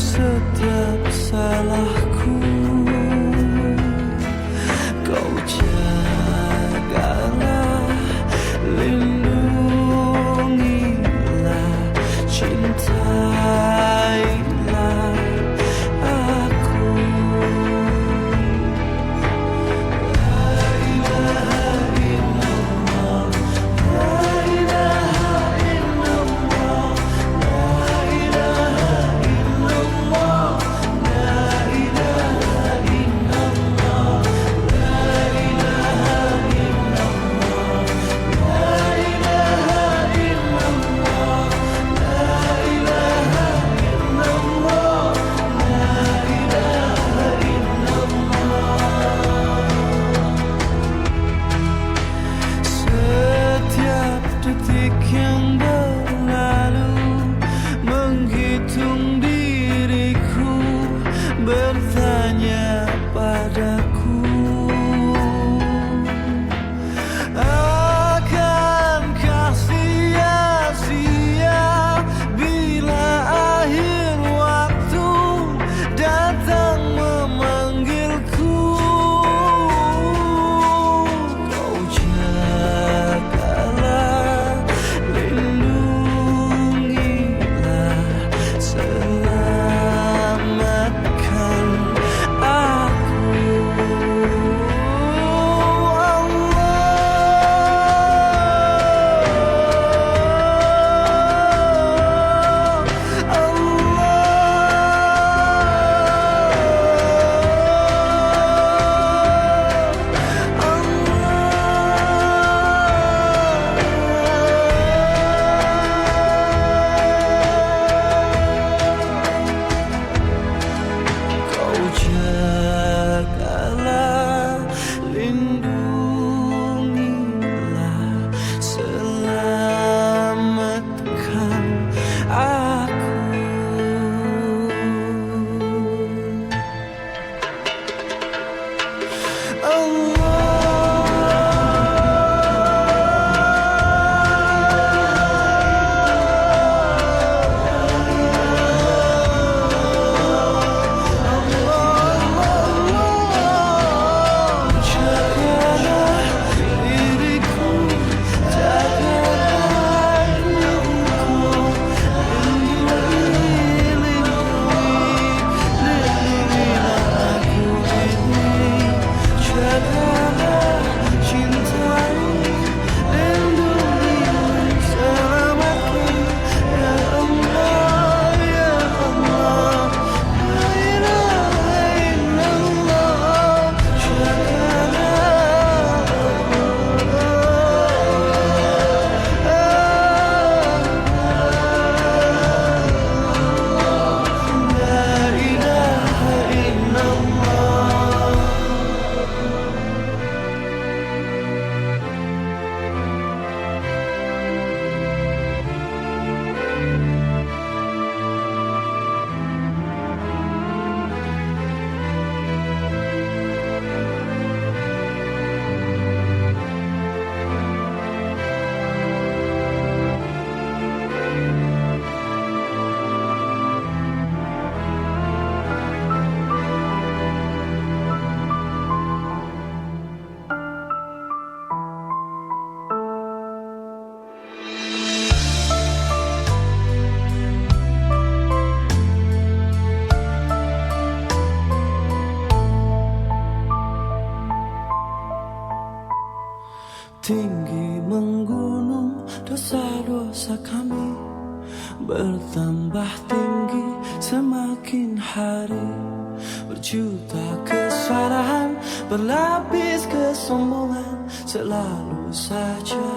setiap salahku. Kau jagalah, lindungilah, cintailah aku. La ilaha illallah, la ilaha illallah, la ilaha illallah, la ilaha illallah, la ilaha illallah, la ilaha illallah, la ilaha illallah, la ilaha illallah. Setiap detik yang berlalu menghitung diriku, bertanya padaku, akankah sia-sia bila akhir waktu datang memanggilku. Kau jagalah, lindungilah, selamatkan aku. Kau jagalah, lindungilah, selamatkan aku. Jagalah diriku, jagalah hidupku, lindungilah aku ini. Jagalah, cintai, lindungi, selamatkan, ya Allah, ya Allah. La ilaha illallah, la ilaha illallah. Tinggi menggunung dosa-dosa kami, bertambah tinggi semakin hari. Berjuta kesalahan, berlapis kesombongan, selalu saja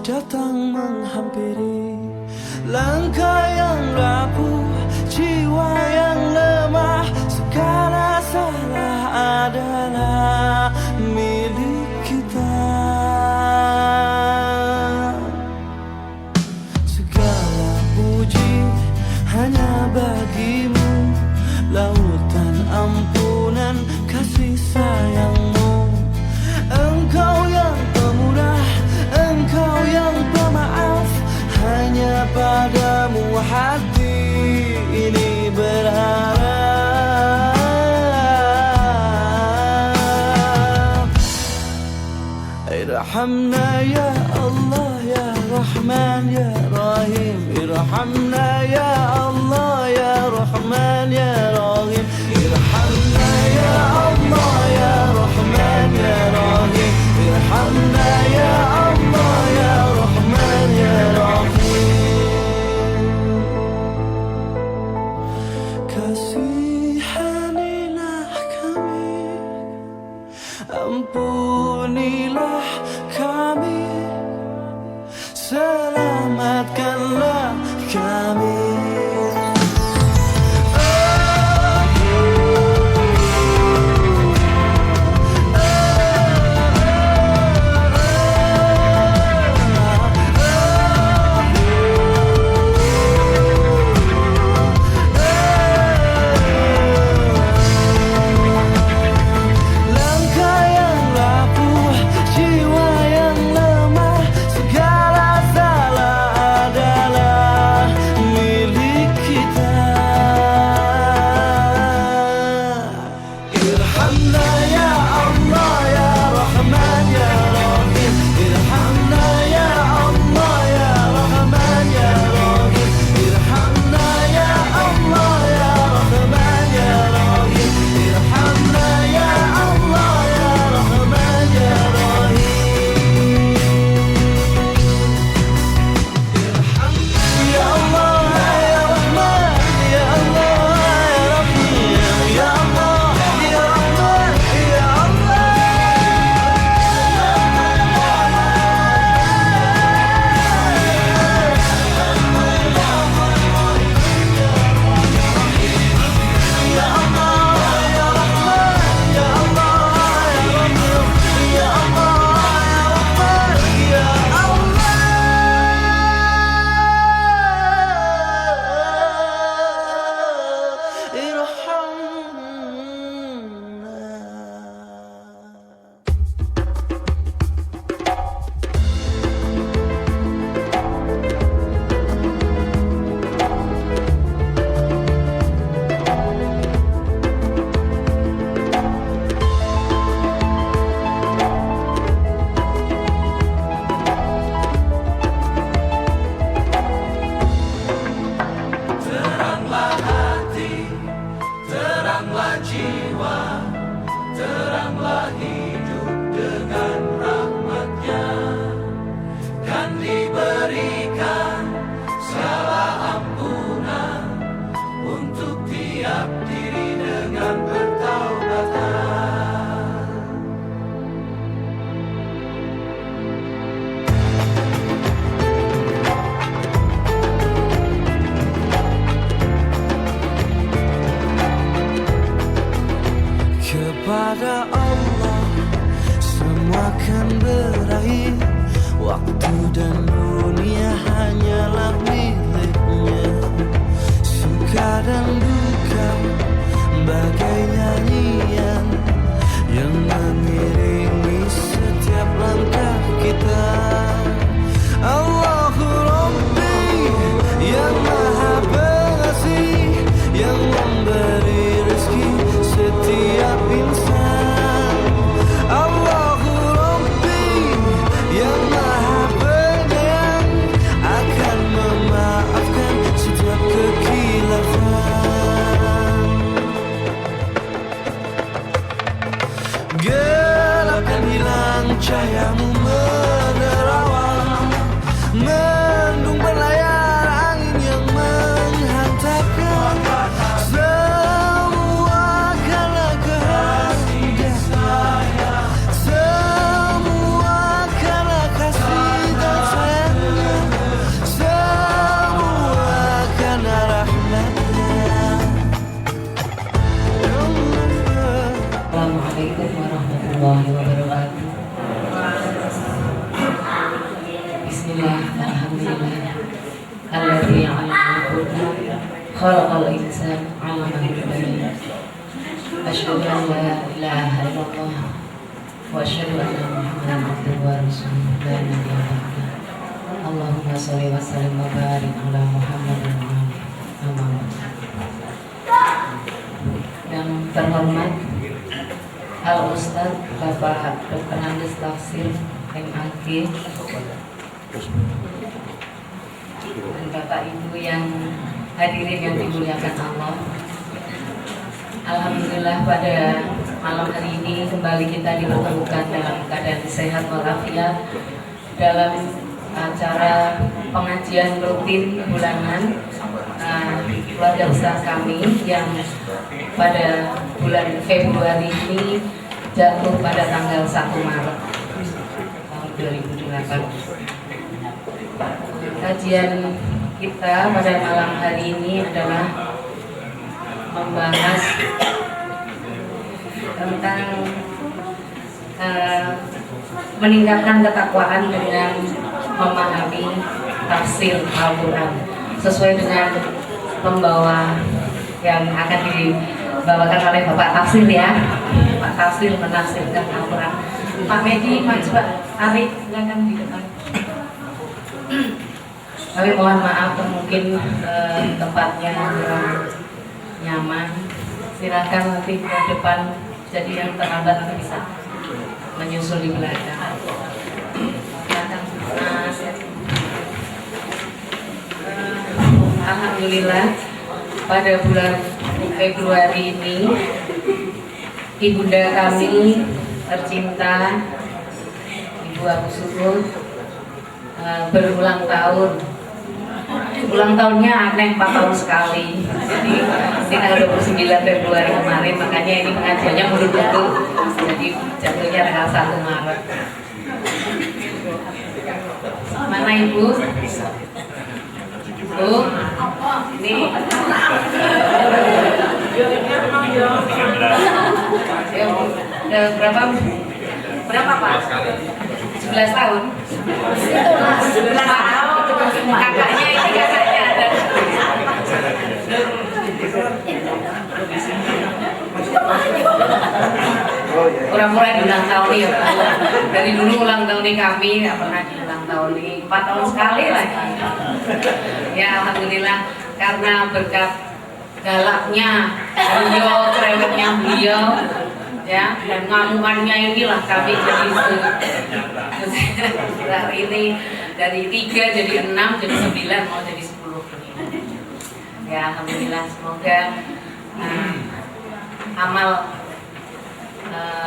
datang menghampiri. Langkah yang rapuh, jiwa yang lemah, segala salah adalah milik kita. Segala puji hanya bagimu, lautan ampunan kasih sayangmu. Engkau yang pemurah, engkau yang pemaaf, hanya padamu hati ini berharap. ارحمنا يا الله يا رحمن يا رحيم ارحمنا يا الله يا رحمن يا رحيم ارحمنا يا الله يا رحمن يا رحيم ارحمنا يا الله يا رحمن يا رحيم kasihanilah kami ampunilah kami selamatkanlah kami. Teranglah hidup dengan rahmat-Nya, kan diberikan segala ampunan untuk tiap diri dengan bertaubatan. Kepada Allah semua kan berakhir, waktu dan dunia hanyalah miliknya. Suka dan duka bagai nyanyian yang mengiringi setiap langkah kita. Allahu Rabbi yang maha pengasih, yang memberi rezeki setiap insan. Allahu Rabbi yang maha penyayang, akan memaafkan setiap kekilafan. Gelapkan hilang cahayamu menerawang, mendung berlayar angin yang menghantarkan. Semua karena kehendak saya, semua karena kasih dan sayangnya, semua karena rahmatnya. Assalamualaikum warahmatullahi wabarakatuh. Bismillah, alhamdulillah. Alladzi 'allama al-Qur'an, khalaqal insana 'allamahu al-bayan. Asyhadu an la ilaha illallah wa asyhadu anna Muhammadan abduhu wa rasuluhu la nabiyya ba'dah. Allahumma shalli wa sallim wa barik ala Muhammadin wa alihi wa sahbihi. Yang terhormat Al Ustaz Bapak Dr. Andes Tafsir MAG dan Bapak Ibu yang hadirin yang dimuliakan Allah. Alhamdulillah pada malam hari ini kembali kita dipertemukan dalam keadaan sehat walafiat dalam acara pengajian rutin bulanan keluarga besar kami yang pada bulan Februari ini jatuh pada tanggal 1 Maret tahun 2008. Kajian kita pada malam hari ini adalah membahas tentang meningkatkan ketakwaan dengan memahami tafsir Al-Quran sesuai dengan pembawa yang akan dibawakan oleh Bapak Tafsir ya. Pak Tafsir menafsirkan Al-Quran. Pak Medi, Pak coba Arif silakan di depan. Kami mohon maaf mungkin tempatnya nyaman. Silakan nanti ke depan, jadi yang terlambat nanti bisa menyusul di belakang. Silakan. Alhamdulillah pada bulan Februari ini ibunda kami tercinta Ibu Abu Sukur berulang tahun. Ulang tahunnya aneh 4 tahun sekali. Jadi ini tanggal 29 Februari kemarin, makanya ini pengajiannya mundur-mundur. Jadi jatuhnya tanggal 1 Maret. Mana Ibu? Bu, ini berapa Pak? 11 tahun. Kakaknya ini kakaknya ada. Pura-pura diulang tahun ya. Dari dulu ulang tahun kami nggak pernah diulang tahun ini. 4 tahun sekali lagi. Ya alhamdulillah karena berkat galaknya beliau, cerewetnya beliau, ya dan ngamuannya inilah kami jadi hari ini dari 3 jadi 6 jadi 9 mau jadi 10 ya alhamdulillah. Semoga amal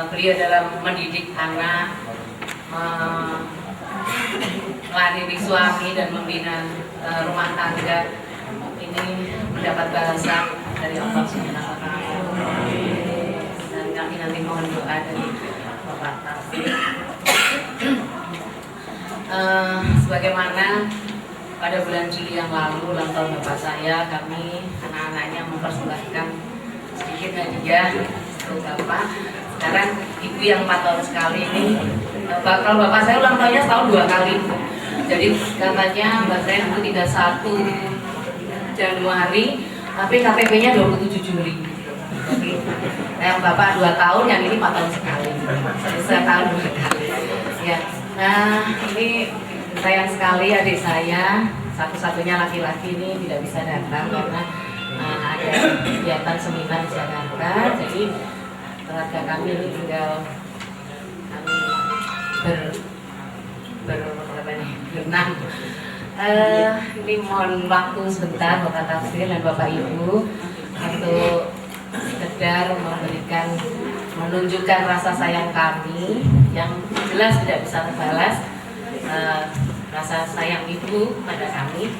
beliau dalam mendidik anak, meladeni suami dan membina rumah tangga ini mendapat balasan dari Allah Subhanahu wa Ta'ala. Dan kami nanti mohon doa dari Bapak Tafsir. Sebagaimana pada bulan Juli yang lalu ulang tahun bapak saya, kami anak-anaknya mempersembahkan sedikit hadiah untuk bapak. Sekarang ibu yang 4 tahun sekali ini, kalau bapak saya ulang tahunnya setahun 2 kali. Jadi katanya mbak saya itu 31 Januari, tapi KTP-nya 27 Juli. Jadi yang bapak 2 tahun, yang ini 4 tahun sekali. Saya tahun 2 kali. Ya, nah ini sayang sekali adik saya, satu-satunya laki-laki ini tidak bisa datang karena ada kegiatan seminar di Jakarta. Jadi keluarga kami ini tinggal kami berenang. Ini mohon waktu sebentar Bapak Tafsir dan Bapak Ibu untuk sekedar menunjukkan rasa sayang kami yang jelas tidak bisa terbalas, rasa sayang Ibu pada kami.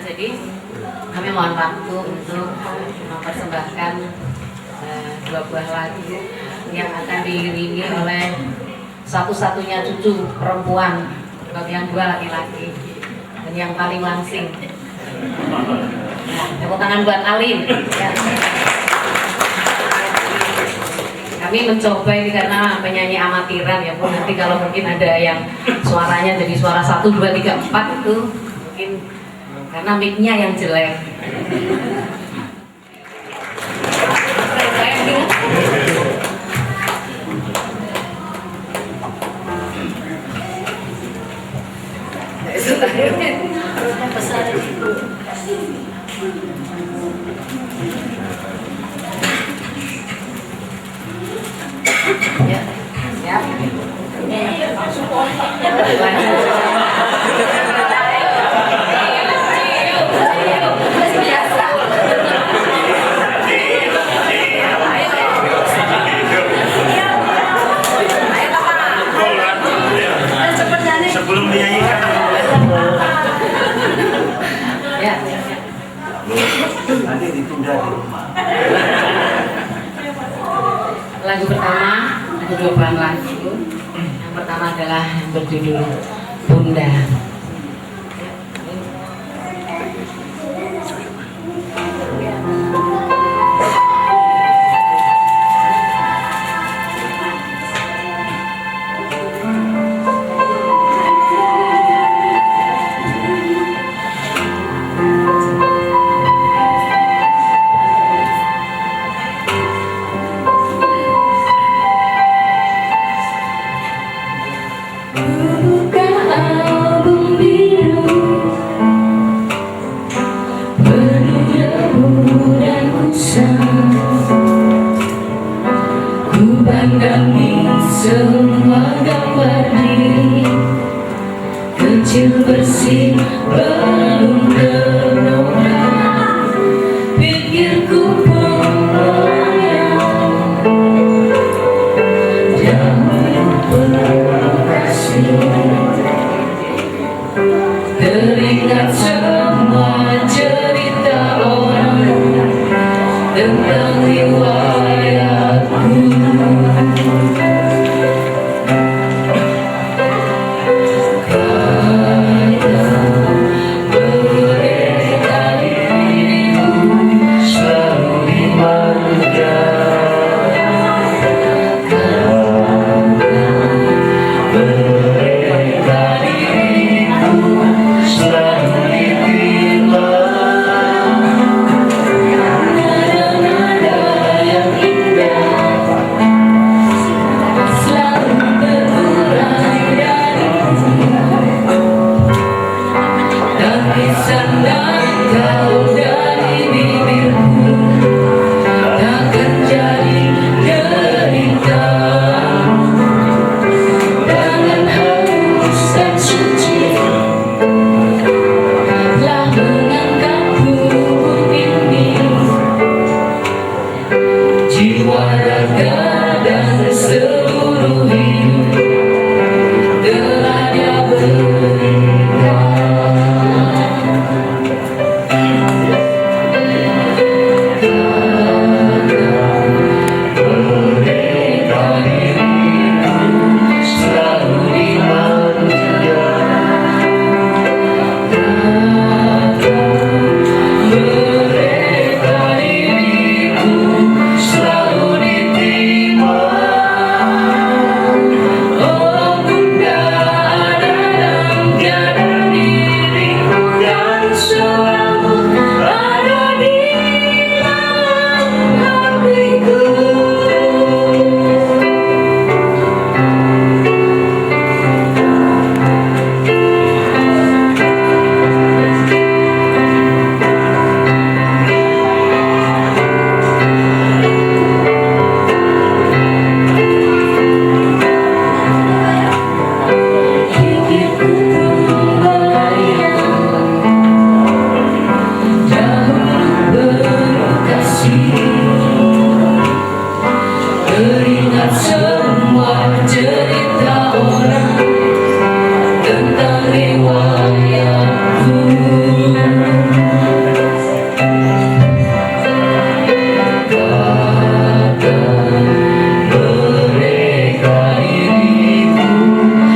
Jadi kami mohon waktu untuk mempersembahkan 2 buah lagu yang akan diiringi oleh satu-satunya cucu perempuan, yang 2 laki-laki dan yang paling langsing. Tepuk tangan buat Alin. Ya. Kami mencoba ini karena penyanyi amatiran ya pun, nanti kalau mungkin ada yang suaranya jadi suara 1, 2, 3, 4 itu mungkin karena mic-nya yang jelek. Ya, siap. ditunda di rumah. Lagu pertama ada 2 buah lagu. Yang pertama adalah yang berjudul Bunda. Buka album biru penuh debu dan usang. Ku pandangi semua gambar diri kecil bersih belum ternoda. Pikirku pun melayang teringat semua cerita orang tentang riwayatku. Mereka diriku selalu dimanja. Jiwa, raga, dan seluruh hidup telah Dia berikan. Mereka diriku selalu dimanja. Mereka diriku selalu diterima. Oh Bunda, ada dan tiada diriku dan selalu ada di dalam hatiku. Pikirku melayang dahulu berkasih, teringat semua cerita orang tentang riwayatku. Mereka diriku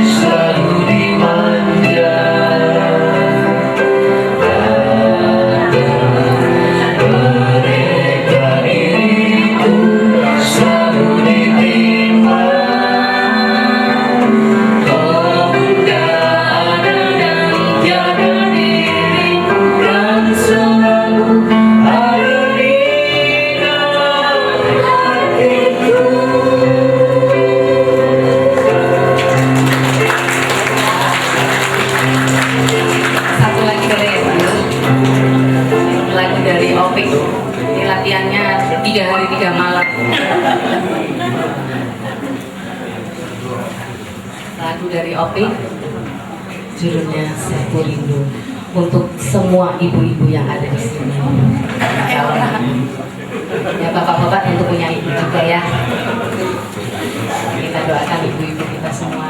selalu dimanja. Mereka diriku selalu diterima. Oh Bunda, ada dan tiada diriku dan selalu ada di dalam hatiku. Satu lagi boleh ya Pak? Lagu dari Opik. Ini latihannya 3 hari 3 malam. Lagu dari Opik, judulnya Sapu Rindu, untuk semua ibu-ibu yang ada di sini. Ya bapak-bapak tentu punya ibu juga ya. Kita doakan ibu-ibu kita semua.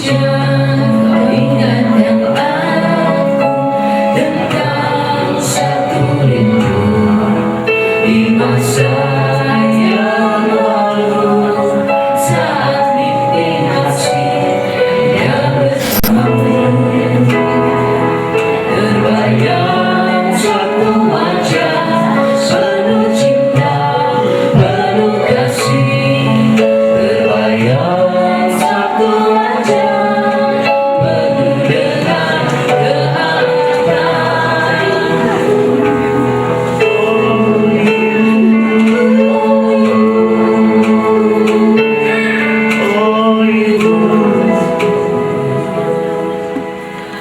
hujan kau ingatkan aku tentang satu rindu di masa yang lalu saat mimpi nasibnya bersamamu. Terbayang suatu wajah penuh cinta, penuh kasih. Terbayang suatu wajah penuh dengan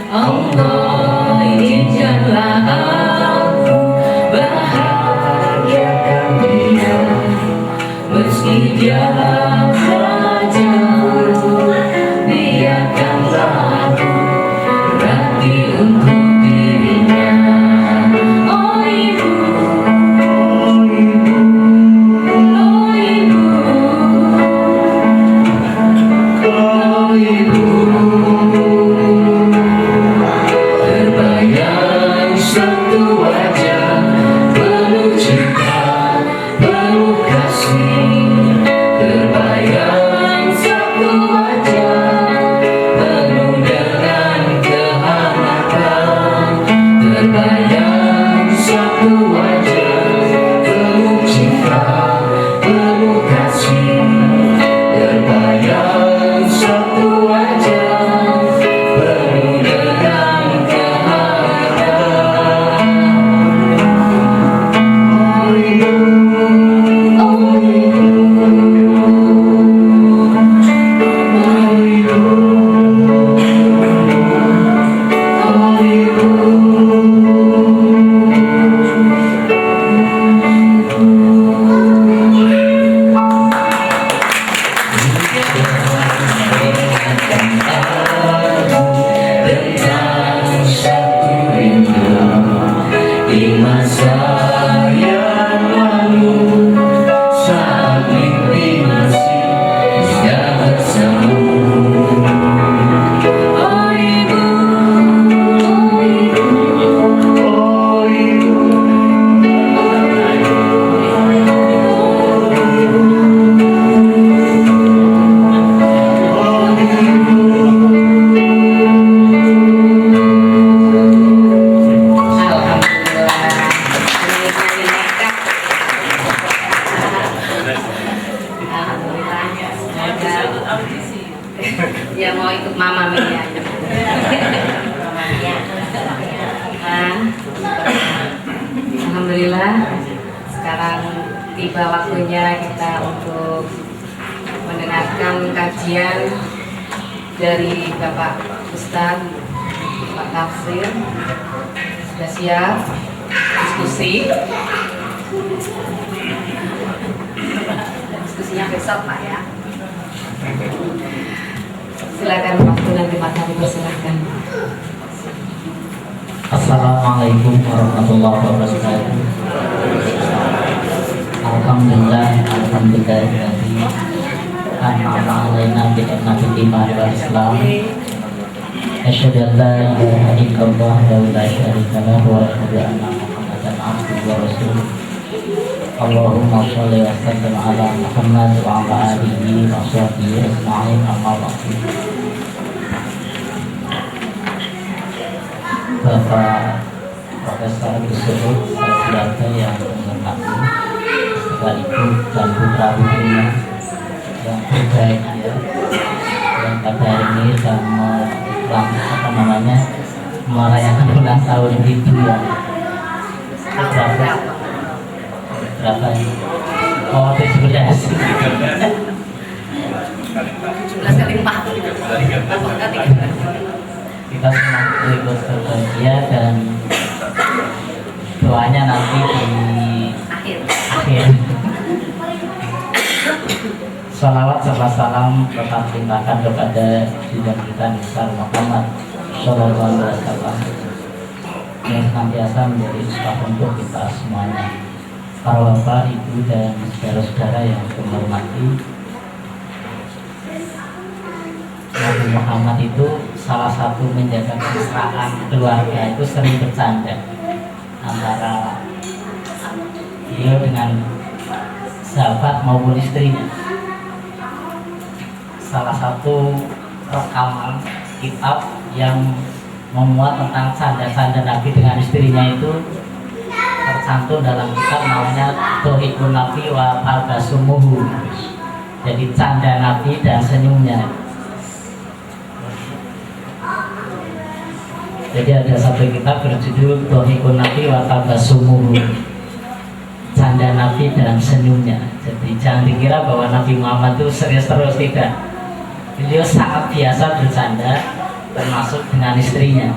Allah, izinkanlah aku bahagiakan dia meski dia jauh. Biarkanlah aku berarti untuk dirinya. Oh ibu, oh ibu, oh ibu, oh ibu. Terbayang satu wajah penuh cinta, penuh kasih. Terbayang satu wajah penuh dengan kehangatan. Terbayang satu wajah penuh cinta, penuh kasih. Terbayang satu wajah penuh dengan kehangatan. Oh ibu, oh ibu, oh ibu, oh ibu. Tentang satu rindu di masa yang lalu saat mimpi masih bisa bersama. Oh ibu, oh ibu, oh ibu, Ya mau ikut Mama Mia. Alhamdulillah sekarang tiba waktunya kita untuk mendengarkan kajian dari Bapak Ustadz Pak Tafsir. Sudah siap diskusi? Diskusinya besok Pak ya. Silakan waktu dan tempat dipersilakan. Assalamualaikum warahmatullahi wabarakatuh. Alhamdulillah, alhamdulillah dari an'ama alaina bi ni'matil iman wal islam. Asyhadu an la ilaha illallah wa la syarika lahu wa asyhadu anna Muhammadan abduhu wa rasuluh. Allahumma sholli wa sallim ala Muhammad wa ala alihi wa sahbihi ajma'in, amma ba'du. Bapak Profesor Yusuf Sarjana yang menghormati, Bapak Ibu dan putra putrinya yang berbahagia, yang pada hari ini sedang merayakan ulang tahun ibu yang berapa? Oh, 17 kali 4. Kita semua ikut berbahagia dan doanya nanti di akhir. Salawat serta salam tetap limpahkan kepada junjungan kita besar Muhammad Shallallahu Alaihi Wasallam yang senantiasa menjadi ustaz untuk kita semuanya. Para bapak, ibu dan saudara-saudara yang saya hormati, Nabi Muhammad itu salah satu menjaga kemesraan keluarga itu sering bercanda antara beliau dengan sahabat maupun istrinya. Salah satu rekaman kitab yang memuat tentang canda-canda Nabi dengan istrinya itu tercantum dalam kitab namanya Dohikun Nabi wa Tabasumuhu. Jadi canda Nabi dan senyumnya. Jadi ada satu kitab berjudul Dohikun Nabi wa Tabasumuhu, canda Nabi dan senyumnya. Jadi jangan dikira bahwa Nabi Muhammad itu serius terus, tidak. Beliau sangat biasa bercanda, termasuk dengan istrinya.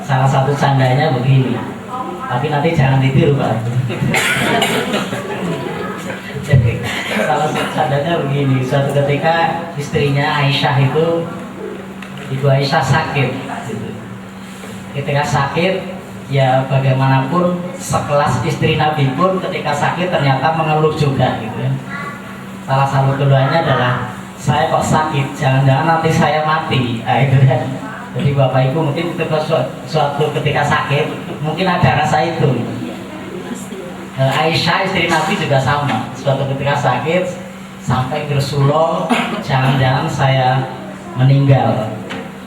Salah satu candanya begini, tapi nanti jangan ditiru Pak. Jadi salah satu candanya begini, suatu ketika istrinya Aisyah itu, Ibu Aisyah sakit gitu. Ketika sakit, ya bagaimanapun sekelas istri Nabi pun ketika sakit ternyata mengeluh juga gitu. Salah satu keluhannya adalah, saya kok sakit, jangan-jangan nanti saya mati. Nah, itu kan. Jadi Bapak Ibu mungkin ketika suatu ketika sakit mungkin ada rasa itu. Aisyah istri Nabi juga sama, suatu ketika sakit sampai ke Rasulullah, jangan-jangan saya meninggal.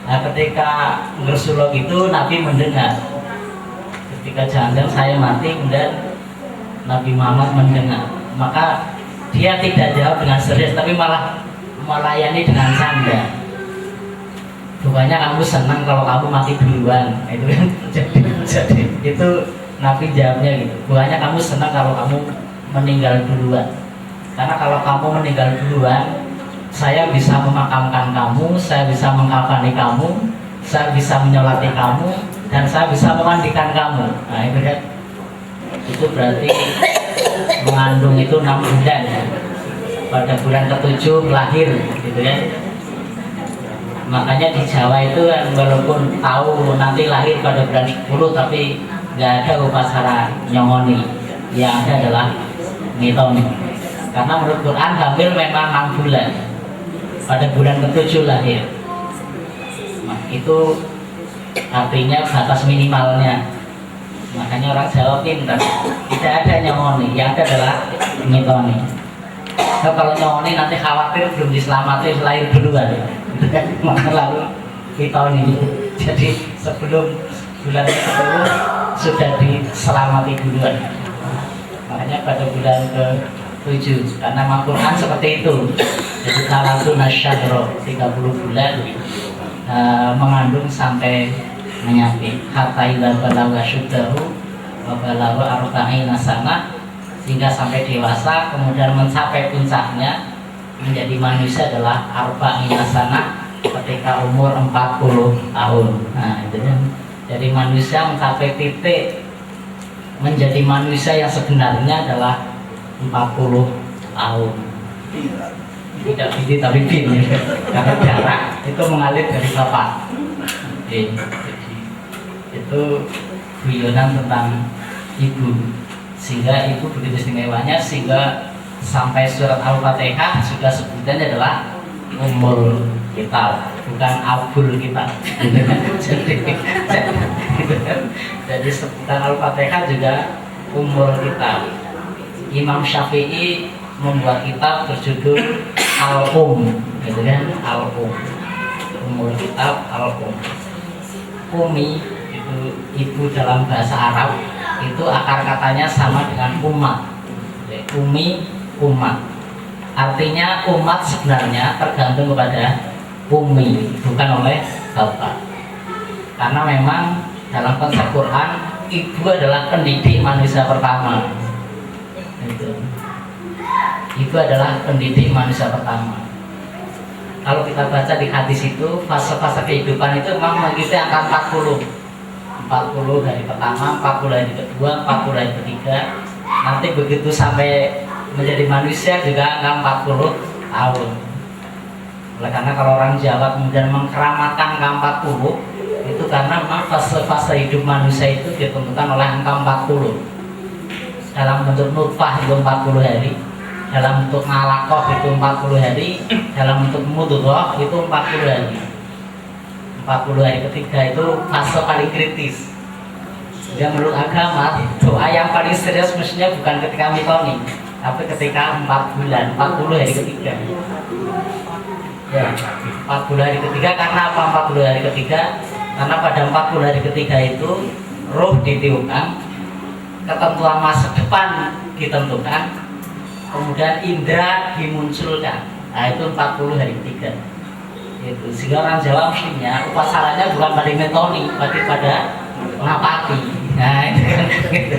Nah, ketika Rasulullah itu Nabi mendengar, ketika jangan-jangan saya mati, kemudian Nabi Muhammad mendengar, maka dia tidak jawab dengan serius tapi malah melayani dengan canda. Bukannya kamu senang kalau kamu mati duluan, itu kan. jadi itu Nabi jawabnya gitu. Bukannya kamu senang kalau kamu meninggal duluan, karena kalau kamu meninggal duluan, saya bisa memakamkan kamu, saya bisa mengkafani kamu, saya bisa menyolati kamu, dan saya bisa memandikan kamu. Nah itu kan, itu berarti mengandung itu 6 bulan ya. Pada bulan ke-7 lahir gitu ya. Makanya di Jawa itu kan walaupun tahu nanti lahir pada bulan 10 tapi nggak ada upacara nyongoni, yang ada adalah mitoni. Karena menurut Quran hamil memang 6 bulan, pada bulan ke-7 lahir. Nah, itu artinya batas minimalnya. Makanya orang Jawa pintar, tidak ada nyongoni, yang ada adalah mitoni. Nah, kalau nyongoni nanti khawatir belum diselamatkan lahir duluan, maka lalu mitoni. Jadi sebelum bulan ke-10 sudah diselamati duluan. Makanya pada bulan ke-7, karena Al-Quran seperti itu. Jadi salatu nasyadro 30 bulan mengandung sampai menyapit hatta idza balagha syuddahu wa balagha arba'ina sanah, sehingga sampai dewasa, kemudian mencapai puncaknya menjadi manusia adalah arba'ina sanah ketika umur 40 tahun. Nah itu kan, jadi manusia mencapai titik menjadi manusia yang sebenarnya adalah 40 tahun. Tidak binti tapi bin, karena darah itu mengalir dari bapak. Jadi itu guyonan tentang ibu, sehingga ibu begitu istimewanya, sehingga sampai surat Al-Fatihah juga sebutannya adalah umur kita, bukan abul kita. Jadi sebutan Al-Fatihah juga umur kita. Imam Syafi'i membuat kitab berjudul gitu kan, umur kitab Al-Um. Umi itu ibu dalam bahasa Arab, itu akar katanya sama dengan umat. Umi, umat. Artinya umat sebenarnya tergantung kepada umi, bukan oleh bapak. Karena memang dalam konsep Quran, ibu adalah pendidik manusia pertama. Ibu adalah pendidik manusia pertama. Kalau kita baca di hadis itu, fase-fase kehidupan itu memang mengikuti angka 40 hari pertama, 40 hari kedua, 40 hari ketiga. Nanti begitu sampai menjadi manusia juga angka 40 tahun. Oleh karena kalau orang Jawa kemudian mengkeramatkan angka 40, itu karena memang fase-fase hidup manusia itu ditentukan oleh angka 40. Dalam bentuk nutfah itu 40 hari, dalam bentuk ngalakoh itu 40 hari, dalam bentuk mudghah itu 40 hari. 40 hari ketiga itu fase paling kritis. Jadi menurut agama doa yang paling serius mestinya bukan ketika mitoni, tapi ketika 4 bulan, 40 hari ketiga. Ya, 40 hari ketiga karena apa 40 hari ketiga? Karena pada 40 hari ketiga itu roh ditiupkan, ketentuan masa depan ditentukan, kemudian indera dimunculkan. Nah itu 40 hari ketiga. Itu sehingga orang Jawa mestinya upacaranya bukan pada metoni, tapi pada ngapati. Nah itu kan gitu.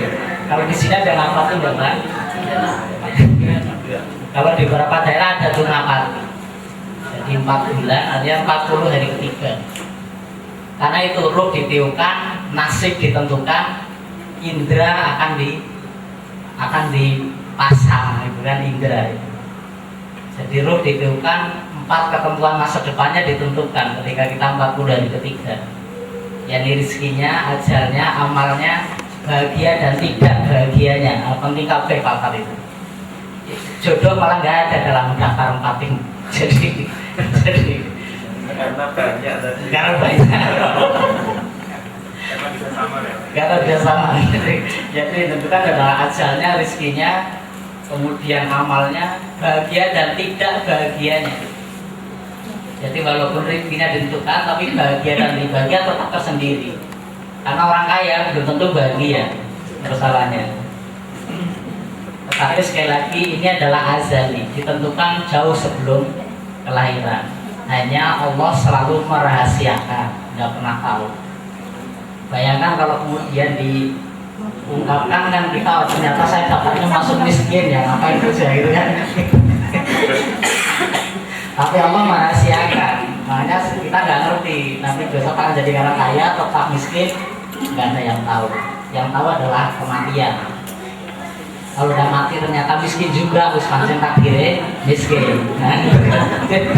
Kalau di sini ada ngapati enggak kan? Kalau di beberapa daerah ada tuh ngapati. Jadi 4 bulan artinya 40 hari ketiga. Karena itu roh ditiupkan, nasib ditentukan, indera akan dipasang, itu kan indera itu. Jadi roh ditiupkan, 4 ketentuan masa depannya ditentukan ketika kita 40 hari ketiga. Yani rezekinya, ajalnya, amalnya, bahagia dan tidak bahagianya. Penting kabeh papat itu. Jodoh malah nggak ada dalam daftar 4 ini. Jadi Karena banyak tadi. karena banyak. Karena bisa sama ya. Karena dia sama. Jadi tentukan adalah ajalnya, rezekinya, kemudian amalnya, bahagia dan tidak bahagianya. Jadi walaupun rezekinya ditentukan, tapi bahagia dan tidak bahagia tetap tersendiri. Karena orang kaya belum tentu bahagia persoalannya. Tetapi sekali lagi ini adalah azali, ditentukan jauh sebelum kelahiran. Hanya Allah selalu merahasiakan, nggak pernah tahu. Bayangkan kalau kemudian diungkapkan kan kita ternyata saya dapatnya masuk miskin ya, ngapain kerja gitu kan. Tapi Allah merahasiakan, makanya kita nggak ngerti nanti besok akan jadi orang kaya tetap miskin, nggak ada yang tahu. Yang tahu adalah kematian. Kalau udah mati ternyata miskin juga, terus pancen takdirnya miskin. Nah, gitu.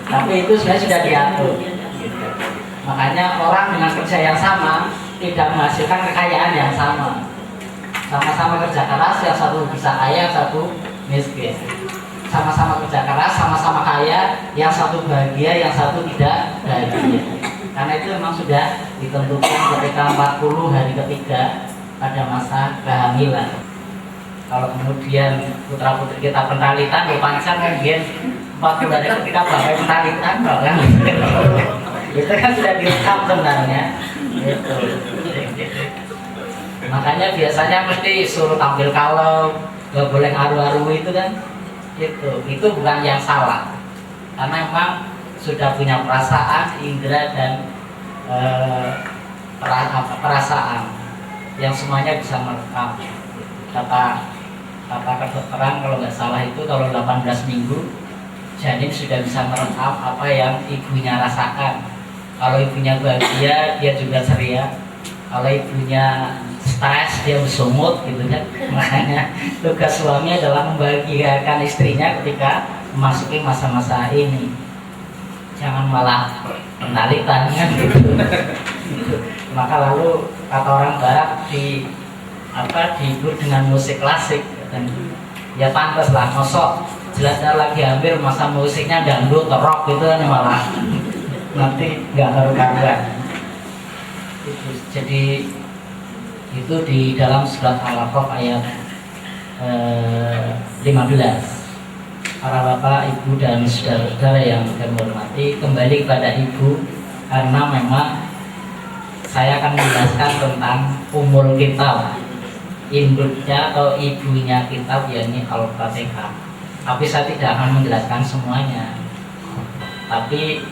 Tapi itu sebenarnya sudah diatur. Gitu. Makanya orang dengan kerja yang sama tidak menghasilkan kekayaan yang sama. Sama-sama kerja keras, yang satu bisa kaya, yang satu miskin. Sama-sama kerja keras, sama-sama kaya, yang satu bahagia, yang satu tidak bahagia. Karena itu memang sudah ditentukan ketika 40 hari ketiga pada masa kehamilan. Kalau kemudian putra putri kita pentalitan, ya pancang kan dia 40 hari ketika bapak pentalitan, kan? Itu kan sudah direkam sebenarnya. Gitu. Makanya biasanya mesti suruh tampil kalau, nggak boleh aru-aru itu kan. Itu bukan yang salah. Karena memang sudah punya perasaan, indera dan perasaan yang semuanya bisa merekam. Kata kedokteran kalau nggak salah itu kalau 18 minggu janin sudah bisa merekam apa yang ibunya rasakan. Kalau ibunya bahagia dia juga ceria, kalau ibunya stres dia bersungut gitu kan. Makanya tugas suami adalah membahagiakan istrinya ketika memasuki masa-masa ini. Jangan malah mentalitan kan gitu. Maka lalu kata orang barat dihibur dengan musik klasik dan ya pantas lah, mosok jelasnya lagi hampir masa musiknya dangdut rock gitu kan malah nanti nggak karu-karuan. Jadi itu di dalam surat Al-A'raf ayat 15. Para bapak, ibu dan saudara-saudara yang kami hormati, kembali kepada ibu karena memang saya akan menjelaskan tentang umur kitab, induknya atau ibunya kitab, yakni Al-Fatihah. Tapi saya tidak akan menjelaskan semuanya. Tapi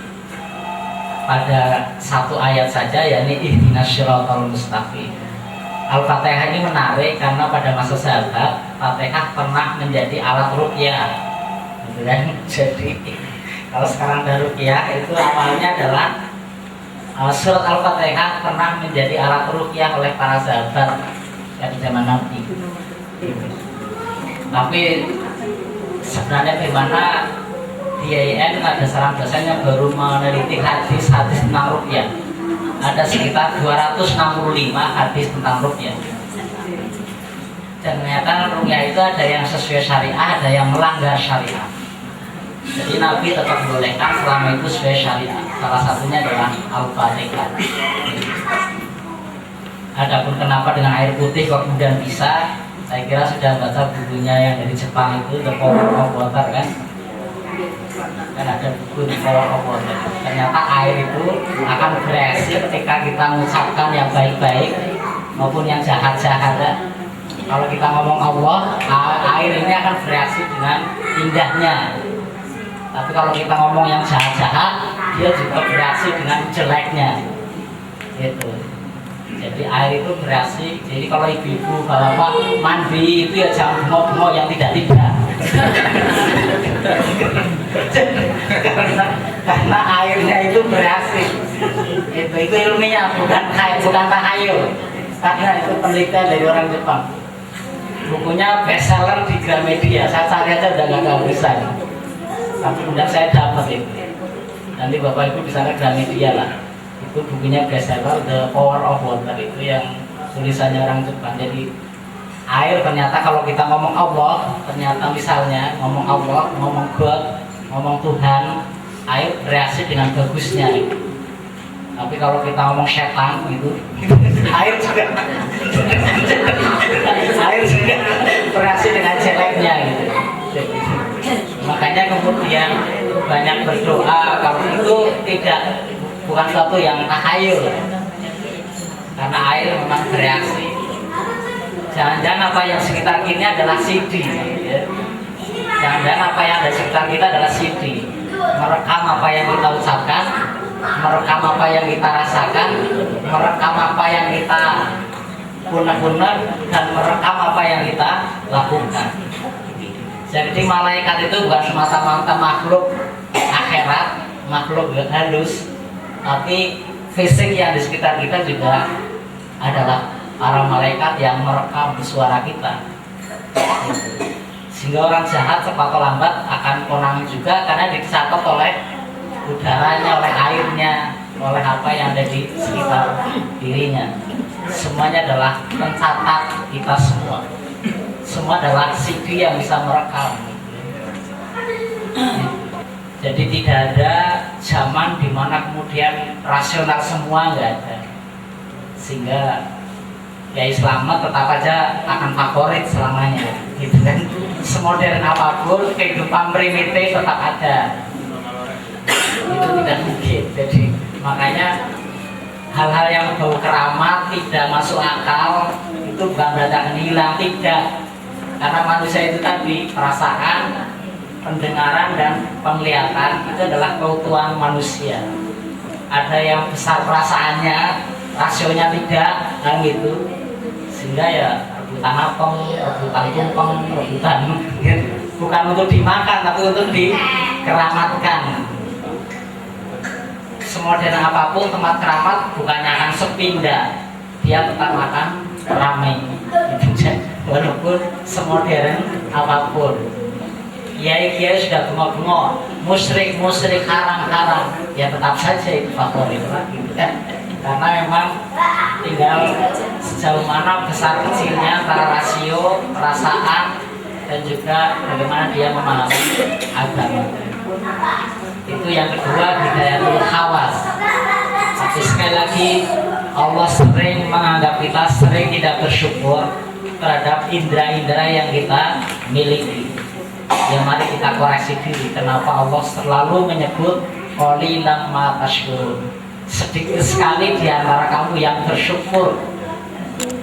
pada satu ayat saja, yakni ihdinas shiratal mustaqim. Al-Fatihah ini menarik karena pada masa sahabat, Fatihah pernah menjadi alat ruqyah. Gitu kan? Jadi kalau sekarang ada ruqyah itu awalnya adalah surat Al-Fatihah pernah menjadi alat ruqyah oleh para sahabat di zaman Nabi. Tapi sebenarnya bagaimana di IAIN ada seorang dosen yang baru meneliti hadis-hadis tentang ruqyah. Ada sekitar 265 hadis tentang ruqyah. Dan ternyata ruqyah itu ada yang sesuai syariah, ada yang melanggar syariah. Jadi Nabi tetap membolehkan selama itu sesuai syariah. Salah satunya adalah Al-Fatihah. Adapun kenapa dengan air putih kok kemudian bisa, saya kira sudah baca bukunya yang dari Jepang itu The Power of Water kan ada buku The Power of Water. Ternyata air itu akan bereaksi ketika kita mengucapkan yang baik-baik maupun yang jahat-jahat. Kalau kita ngomong Allah, air ini akan bereaksi dengan indahnya. Tapi kalau kita ngomong yang jahat-jahat, dia juga bereaksi dengan jeleknya. Gitu. Jadi air itu bereaksi. Jadi kalau ibu-ibu bapak mandi itu ya jangan bengok-bengok yang tidak-tidak. karena airnya itu bereaksi. Itu ilmiah, bukan tahayul. Karena itu penelitian dari orang Jepang. Bukunya bestseller di Gramedia. Saya cari aja udah nggak kehabisan. Tapi kemudian saya dapat itu. Nanti bapak ibu bisa ke Gramedia lah. Itu bukunya bestseller The Power of Water, itu yang tulisannya orang Jepang. Jadi air ternyata kalau kita ngomong Allah, ternyata misalnya ngomong Allah, ngomong God, ngomong Tuhan, air bereaksi dengan bagusnya gitu. Tapi kalau kita ngomong setan gitu, air juga bereaksi dengan jeleknya gitu. Makanya kemudian banyak berdoa kalau itu bukan suatu yang tahayul, karena air memang bereaksi. Jangan-jangan apa yang sekitar ini adalah CD, ya. Jangan-jangan apa yang ada sekitar kita adalah CD, merekam apa yang kita ucapkan, merekam apa yang kita rasakan, merekam apa yang kita guna-guna, dan merekam apa yang kita lakukan. Jadi malaikat itu bukan semata-mata makhluk akhirat, makhluk halus, tapi fisik yang di sekitar kita juga adalah para malaikat yang merekam suara kita. Sehingga orang jahat cepat atau lambat akan konang juga, karena dicatat oleh udaranya, oleh airnya, oleh apa yang ada di sekitar dirinya. Semuanya adalah mencatat kita semua. Semua adalah CD yang bisa merekam. Jadi tidak ada zaman di mana kemudian rasional semua, nggak ada. Sehingga Kiai Slamet tetap aja akan favorit selamanya, gitu kan. Semodern apapun kehidupan primitif tetap ada. Itu tidak mungkin. Jadi makanya hal-hal yang bau keramat tidak masuk akal itu bukan berarti akan hilang, tidak. Karena manusia itu tadi perasaan, pendengaran dan penglihatan itu adalah keutuhan manusia. Ada yang besar perasaannya, rasionya tidak, kan gitu. Sehingga ya rebutan apem, rebutan tumpeng, rebutan bukan untuk dimakan tapi untuk dikeramatkan. Semodern apapun tempat keramat bukannya akan sepi, enggak. Dia tetap akan ramai. Walaupun semodern apapun. Kiai-kiai sudah bengok-bengok, musyrik haram-haram, ya tetap saja itu favorit lagi, kan? Karena memang tinggal sejauh mana besar kecilnya antara rasio, perasaan, dan juga bagaimana dia memahami agama. Itu yang kedua, hidayatul khawas. Tapi sekali lagi Allah sering menganggap kita sering tidak bersyukur terhadap indera-indera yang kita miliki. Ya mari kita koreksi diri, kenapa Allah selalu menyebut qalilan ma tashkurun. Sedikit sekali di antara kamu yang bersyukur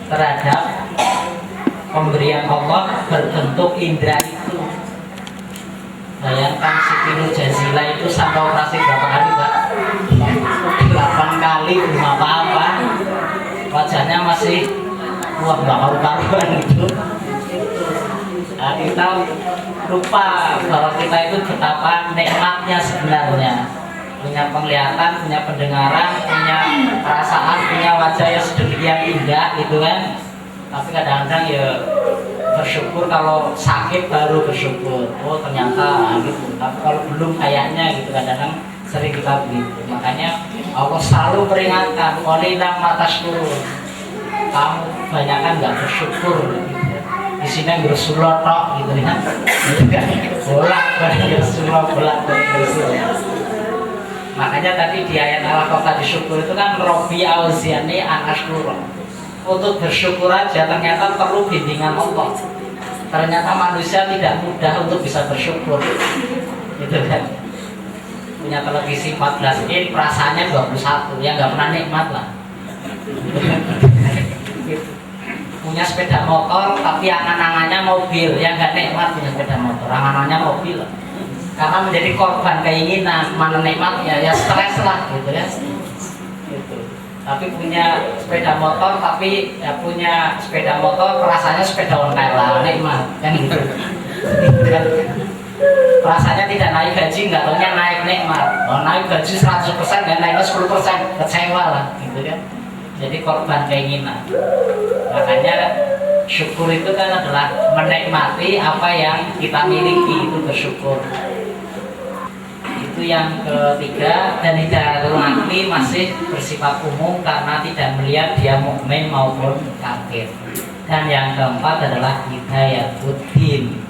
terhadap pemberian Allah berbentuk indera itu. Bayangkan si Pino Jazila itu sampai operasi berapa kali, Pak? 8 kali belum apa-apa. Wajahnya masih wah gak karu-karuan gitu. Nah, kita lupa bahwa kita itu betapa nikmatnya sebenarnya. Punya penglihatan, punya pendengaran, punya perasaan, punya wajah yang sedemikian indah gitu kan. Tapi kadang-kadang ya bersyukur kalau sakit baru bersyukur. Oh ternyata gitu. Tapi kalau belum kayaknya gitu, kadang-kadang sering kita begitu. Makanya Allah selalu peringatkan, qalilan ma tashkurun. Kamu kebanyakan nggak bersyukur gitu. isinya Rasulullah tok gitu ya. Bolak-balik Rasulullah, bolak-balik Rasulullah. Makanya tadi di ayat Al-Fatihah syukur itu kan Robbi auziani an asykura. Untuk bersyukur aja ternyata perlu bimbingan Allah. Ternyata manusia tidak mudah untuk bisa bersyukur. Gitu kan. Punya televisi 14 inch, perasaannya 21, ya nggak pernah nikmat lah. Punya sepeda motor tapi angan-angannya mobil, ya nggak nikmat punya sepeda motor, angan-angannya mobil. Karena menjadi korban keinginan, mana nikmatnya, ya stres lah gitu ya. Gitu. Tapi punya sepeda motor, tapi ya punya sepeda motor, perasaannya sepeda ontel lah, nikmat kan gitu. Rasanya tidak naik gaji, nggak taunya naik nikmat. Oh, naik gaji 100%, nggak naik 10%, kecewa lah gitu kan. Jadi korban keinginan. Makanya syukur itu kan adalah menikmati apa yang kita miliki, itu bersyukur. Itu yang ketiga. Dan hidayatul aqli masih bersifat umum karena tidak melihat dia mukmin maupun kafir. Dan yang keempat adalah hidayatul din,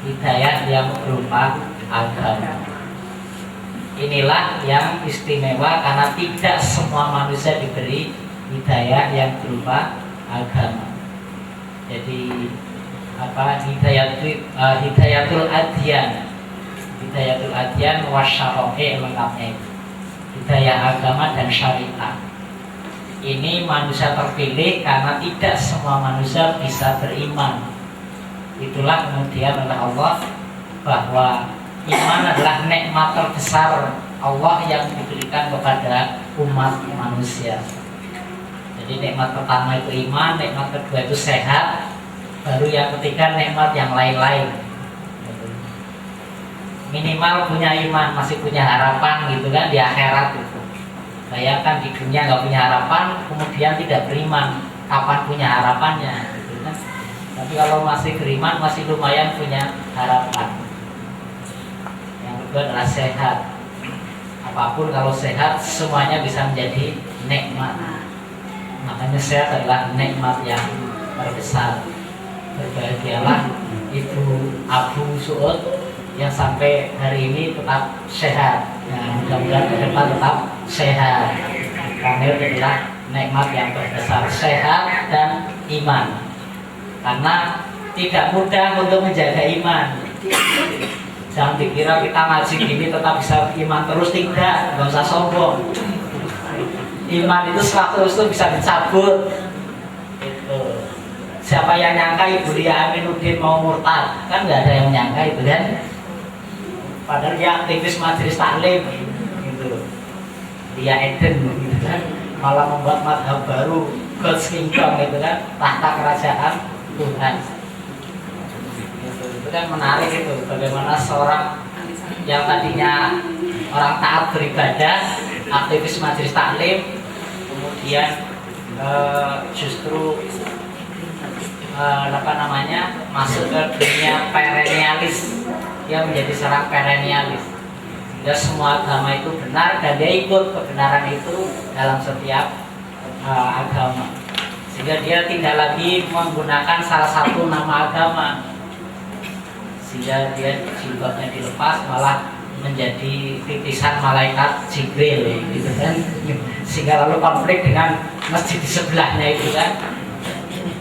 hidayah yang berupa agama. Inilah yang istimewa karena tidak semua manusia diberi hidayah yang berupa agama. Jadi hidayatul adyan, hidayatul adyan wasyara'i lengkapnya itu. Hidayah agama dan syariat. Ini manusia terpilih karena tidak semua manusia bisa beriman. Itulah kemudian oleh Allah bahwa iman adalah nikmat terbesar Allah yang diberikan kepada umat manusia. Jadi nikmat pertama itu iman, nikmat kedua itu sehat, baru yang ketiga nikmat yang lain-lain. Minimal punya iman, masih punya harapan gitu kan di akhirat itu. Bayangkan di dunia nggak punya harapan, kemudian tidak beriman, kapan punya harapannya? Gitu kan? Tapi kalau masih beriman, masih lumayan punya harapan. Itu adalah sehat. Apapun kalau sehat semuanya bisa menjadi nikmat. Makanya sehat adalah nikmat yang terbesar. Berbahagialah Ibu Abu Suud yang sampai hari ini tetap sehat. Nah, mudah-mudahan ke depan tetap sehat. Karena itu adalah nikmat yang terbesar, sehat dan iman. Karena tidak mudah untuk menjaga iman. Jangan dikira kita ngaji gini tetap bisa iman terus, tidak, nggak usah sombong. Iman itu sewaktu itu bisa dicabut. Itu. Siapa yang nyangka Ibu Lia Aminuddin mau murtad? Kan nggak ada yang nyangka itu kan. Padahal dia aktivis majelis taklim, gitu. Lia Eden, gitu kan. Malah membuat madhab baru, God's Kingdom, gitu kan. Tahta kerajaan Tuhan. Itu kan menarik itu, bagaimana seorang yang tadinya orang taat beribadah, aktivis majelis taklim, kemudian justru masuk ke dunia perennialis. Dia menjadi seorang perennialis. Dia semua agama itu benar dan dia ikut kebenaran itu dalam setiap agama. Sehingga dia tidak lagi menggunakan salah satu nama agama. Sehingga dia jilbabnya dilepas malah menjadi titisan malaikat Jibril gitu kan. Sehingga lalu konflik dengan masjid di sebelahnya itu kan.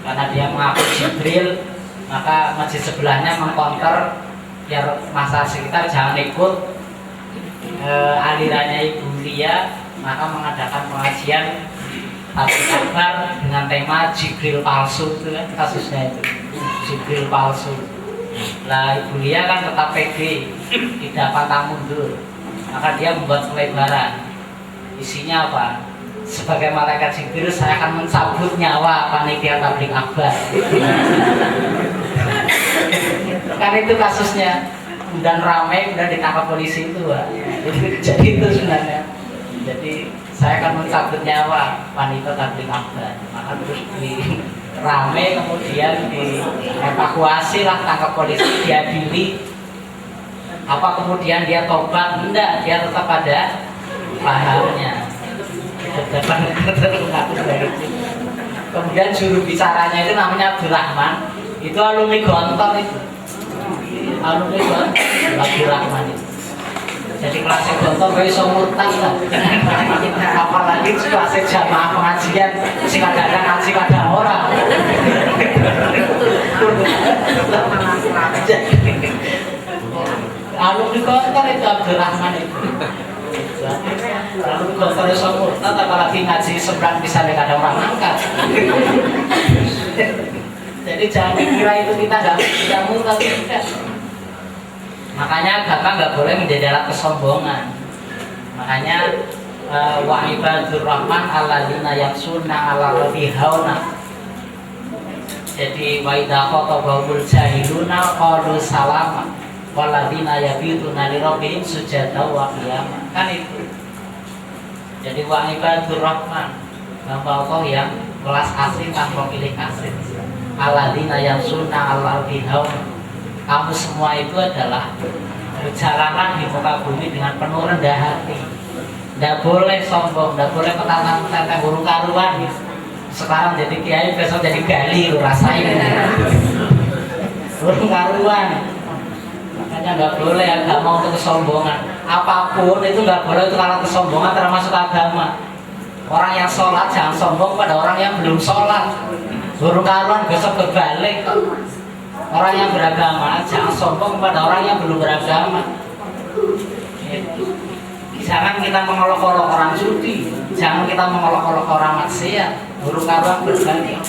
Karena dia mengaku Jibril, maka masjid sebelahnya mengkonter biar masa sekitar jangan ikut alirannya Ibu Lia, maka mengadakan pengajian tabligh akbar dengan tema Jibril palsu itu kan kasusnya itu. Jibril palsu. Lah Ibu Lia kan tetap pede, tidak pantang mundur. Maka dia membuat pelebaran. Isinya apa? Sebagai malaikat Jibril saya akan mencabut nyawa panitia tabligh akbar. Kan itu kasusnya. Dan ramai, kemudian ditangkap polisi itu, Pak. Jadi itu sebenarnya. Jadi saya akan mencabut nyawa panitia tabligh akbar. Maka terus ramai, kemudian dievakuasi lah, tangkap polisi, diadili. Apa kemudian dia tobat? Enggak, dia tetap ada pahamnya. Kemudian juru bicaranya itu namanya Abdurrahman. Itu alumni Gontor itu. Alumni Gontor lagi Rahman itu. Jadi kelasnya Gontor gue iso murtad lah. Apalagi kelasnya jamaah pengajian sing kadang ngaji kadang orang. Alumni Gontor itu Abdurrahman itu. Lalu Gontor iso murtad apalagi ngaji seberang misalnya kadang orang angkat. Jadi jangan kira itu kita nggak murtad, tidak. Makanya agama nggak boleh menjadi alat kesombongan. Makanya wa ibadur rahman alladzina yamshuna 'alal ardi hauna. Jadi wa idza khatabahumul jahiluna qalu salama walladzina yabituna li rabbihim sujada wa qiyama. Kan itu. Jadi wa ibadur rahman, hamba Allah yang kelas asing tanpa pilih kasih. Alladzina yamshuna 'alal ardi hauna. Kamu semua itu adalah berjalanan di muka bumi dengan penuh rendah hati. Tidak boleh sombong, tidak boleh petang-petang burung karuan. Sekarang jadi kiai, besok jadi gali, lu rasain. Burung karuan. Makanya nggak boleh agama untuk kesombongan. Apapun itu nggak boleh untuk alat kesombongan, termasuk agama. Orang yang sholat jangan sombong pada orang yang belum sholat. Burung karuan besok kebalik. Orang yang beragama jangan sombong kepada orang yang belum beragama. Jangan kita mengolok-olok orang judi, jangan kita mengolok-olok orang maksiat. Burung karuan berbalik.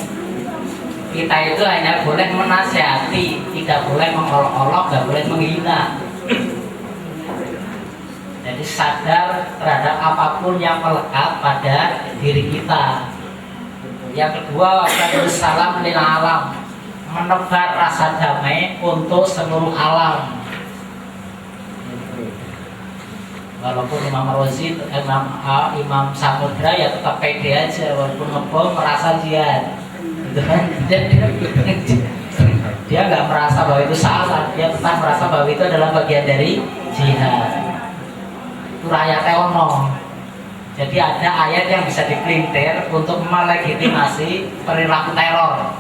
Kita itu hanya boleh menasihati, tidak boleh mengolok-olok, tidak boleh menghina. Jadi sadar terhadap apapun yang melekat pada diri kita. Yang kedua, salam lil alam, menebar rasa damai untuk seluruh alam. Walaupun Imam Razi, Imam Samudra ya tetap pede aja, walaupun ngebom merasa jihad, gitu kan? Dia nggak merasa bahwa itu salah, dia tetap merasa bahwa itu adalah bagian dari jihad. Itu ayatnya ono. Jadi ada ayat yang bisa dipelintir untuk melegitimasi perilaku teror.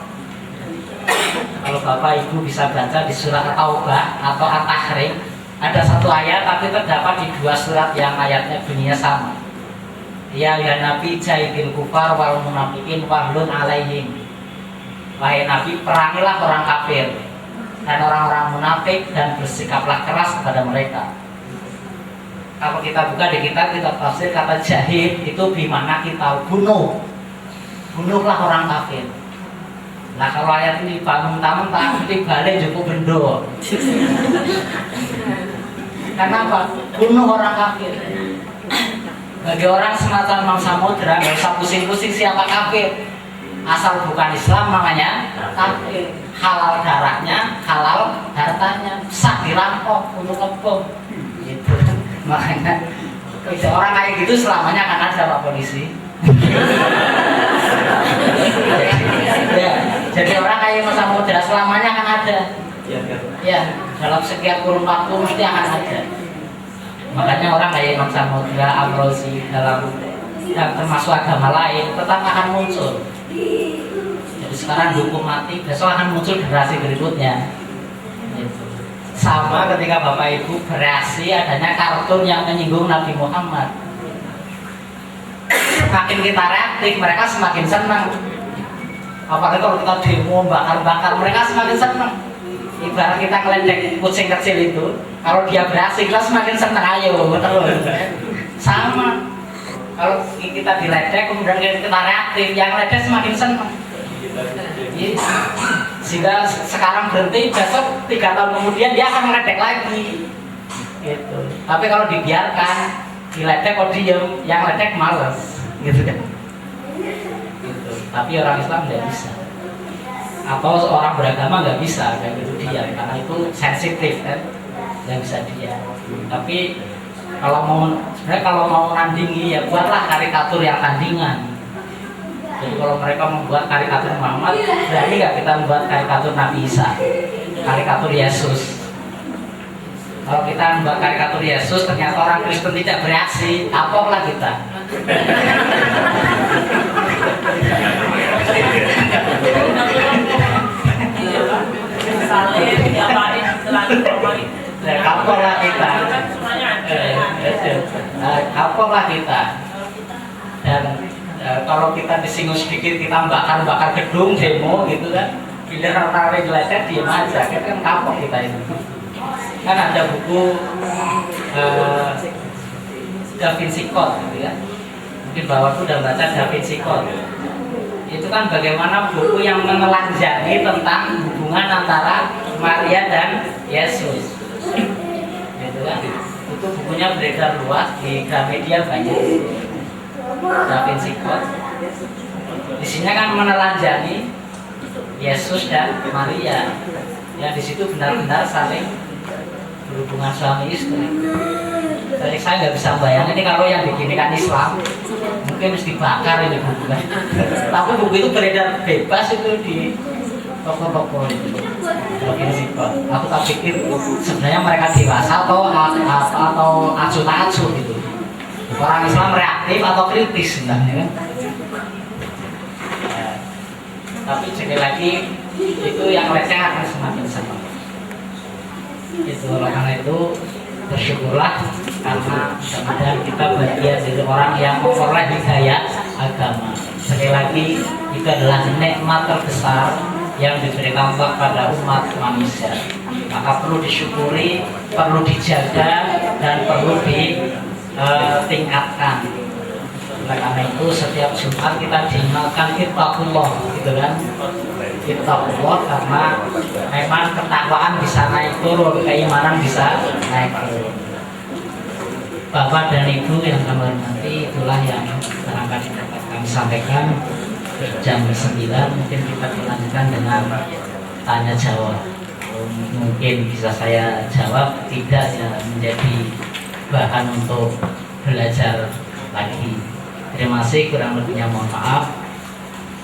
Kalau Bapak Ibu bisa baca di surat At-Taubah atau At-Tahrim, ada satu ayat tapi terdapat di dua surat yang ayatnya bunyinya sama. Ya Nabi jahidil kufar wal munafiqin wahlun alaihim. Wahai Nabi, perangilah orang kafir dan orang-orang munafik dan bersikaplah keras kepada mereka. Kalau kita buka di kitab tafsir, kata jahid itu bimana kita bunuhlah orang kafir. Nah kalau ayat ini mentah-mentah nanti balik cukup bendo. Kenapa? Bunuh orang kafir. Bagi orang semacam Imam Samudra nggak usah pusing-pusing siapa kafir. Asal bukan Islam namanya kafir. Halal darahnya, halal hartanya, sah dirampok untuk ngebom. Gitu. Makanya orang kayak gitu selamanya akan ada Pak Polisi. Ya, jadi orang kayak Imam Samudra selamanya akan ada. Ya, dalam sekian kurun waktu mesti akan ada. Makanya orang kayak Imam Samudra, Amrozi dalam dan termasuk agama lain tetap akan muncul. Jadi sekarang dihukum mati, besok akan muncul generasi berikutnya. Sama ketika Bapak Ibu bereaksi adanya kartun yang menyinggung Nabi Muhammad. Semakin kita reaktif, mereka semakin senang. Apalagi kalau kita demo, bakar-bakar, mereka semakin senang. Ibarat kita ngeledek kucing kecil itu, kalau dia bereaksi kita semakin senang, ayo terus. Sama. Kalau kita diledek, kemudian kita reaktif, yang ledek semakin senang. Sehingga sekarang berhenti, besok 3 tahun kemudian dia akan ngeledek lagi. Gitu. Tapi kalau dibiarkan, diledek kok diem, yang ledek males. Gitu kan. Gitu. Tapi orang Islam nggak bisa, atau orang beragama nggak bisa kayak gitu dia, karena itu sensitif kan, nggak bisa dia. Tapi sebenarnya kalau mau nandingi ya buatlah karikatur yang tandingan. Jadi kalau mereka membuat karikatur Muhammad, berani nggak kita membuat karikatur Nabi Isa, karikatur Yesus? Kalau kita membuat karikatur Yesus, ternyata orang Kristen tidak bereaksi, kapoklah kita. kapoklah kita. Kapoklah kita. Dan kalau kita disinggung sedikit kita bakar gedung demo gitu kan, giliran orang lecet diem aja, kan kapok kita itu. Kan ada buku Da Vinci Code gitu ya, mungkin Bapak itu udah baca Da Vinci Code. Itu kan bagaimana buku yang menelanjangi tentang hubungan antara Maria dan Yesus gitu kan. Itu bukunya beredar luas di Gramedia banyak. Da Vinci Code isinya kan menelanjangi Yesus dan Maria yang di situ benar-benar saling berhubungan suami istri. Jadi saya nggak bisa bayangin ini kalau yang diginikan Islam mungkin mesti bakar ini buku kan. Tapi buku itu beredar bebas itu di toko-toko itu. Aku tak pikir sebenarnya mereka dewasa atau acuh-acuh gitu. Orang Islam reaktif atau kritis sebenarnya kan. Tapi sekali lagi itu yang receh akan semakin senang. Itu karena itu bersyukurlah karena mudah-mudahan kita bagian dari orang yang memperoleh hidayah agama. Sekali lagi itu adalah nikmat terbesar yang diberikan Allah pada umat manusia. Maka perlu disyukuri, perlu dijaga dan perlu ditingkatkan. Karena itu setiap Jumat kita diingatkan ittaqullah gitu kan. Ittaqullah karena memang ketakwaan bisa naik turun, keimanan bisa naik turun. Bapak dan Ibu yang kami hormati, itulah yang barangkali dapat kami sampaikan. Jam 9 mungkin kita dilanjutkan dengan tanya jawab. Mungkin bisa saya jawab, tidak ya menjadi bahan untuk belajar lagi. Terima kasih, kurang lebihnya mohon maaf.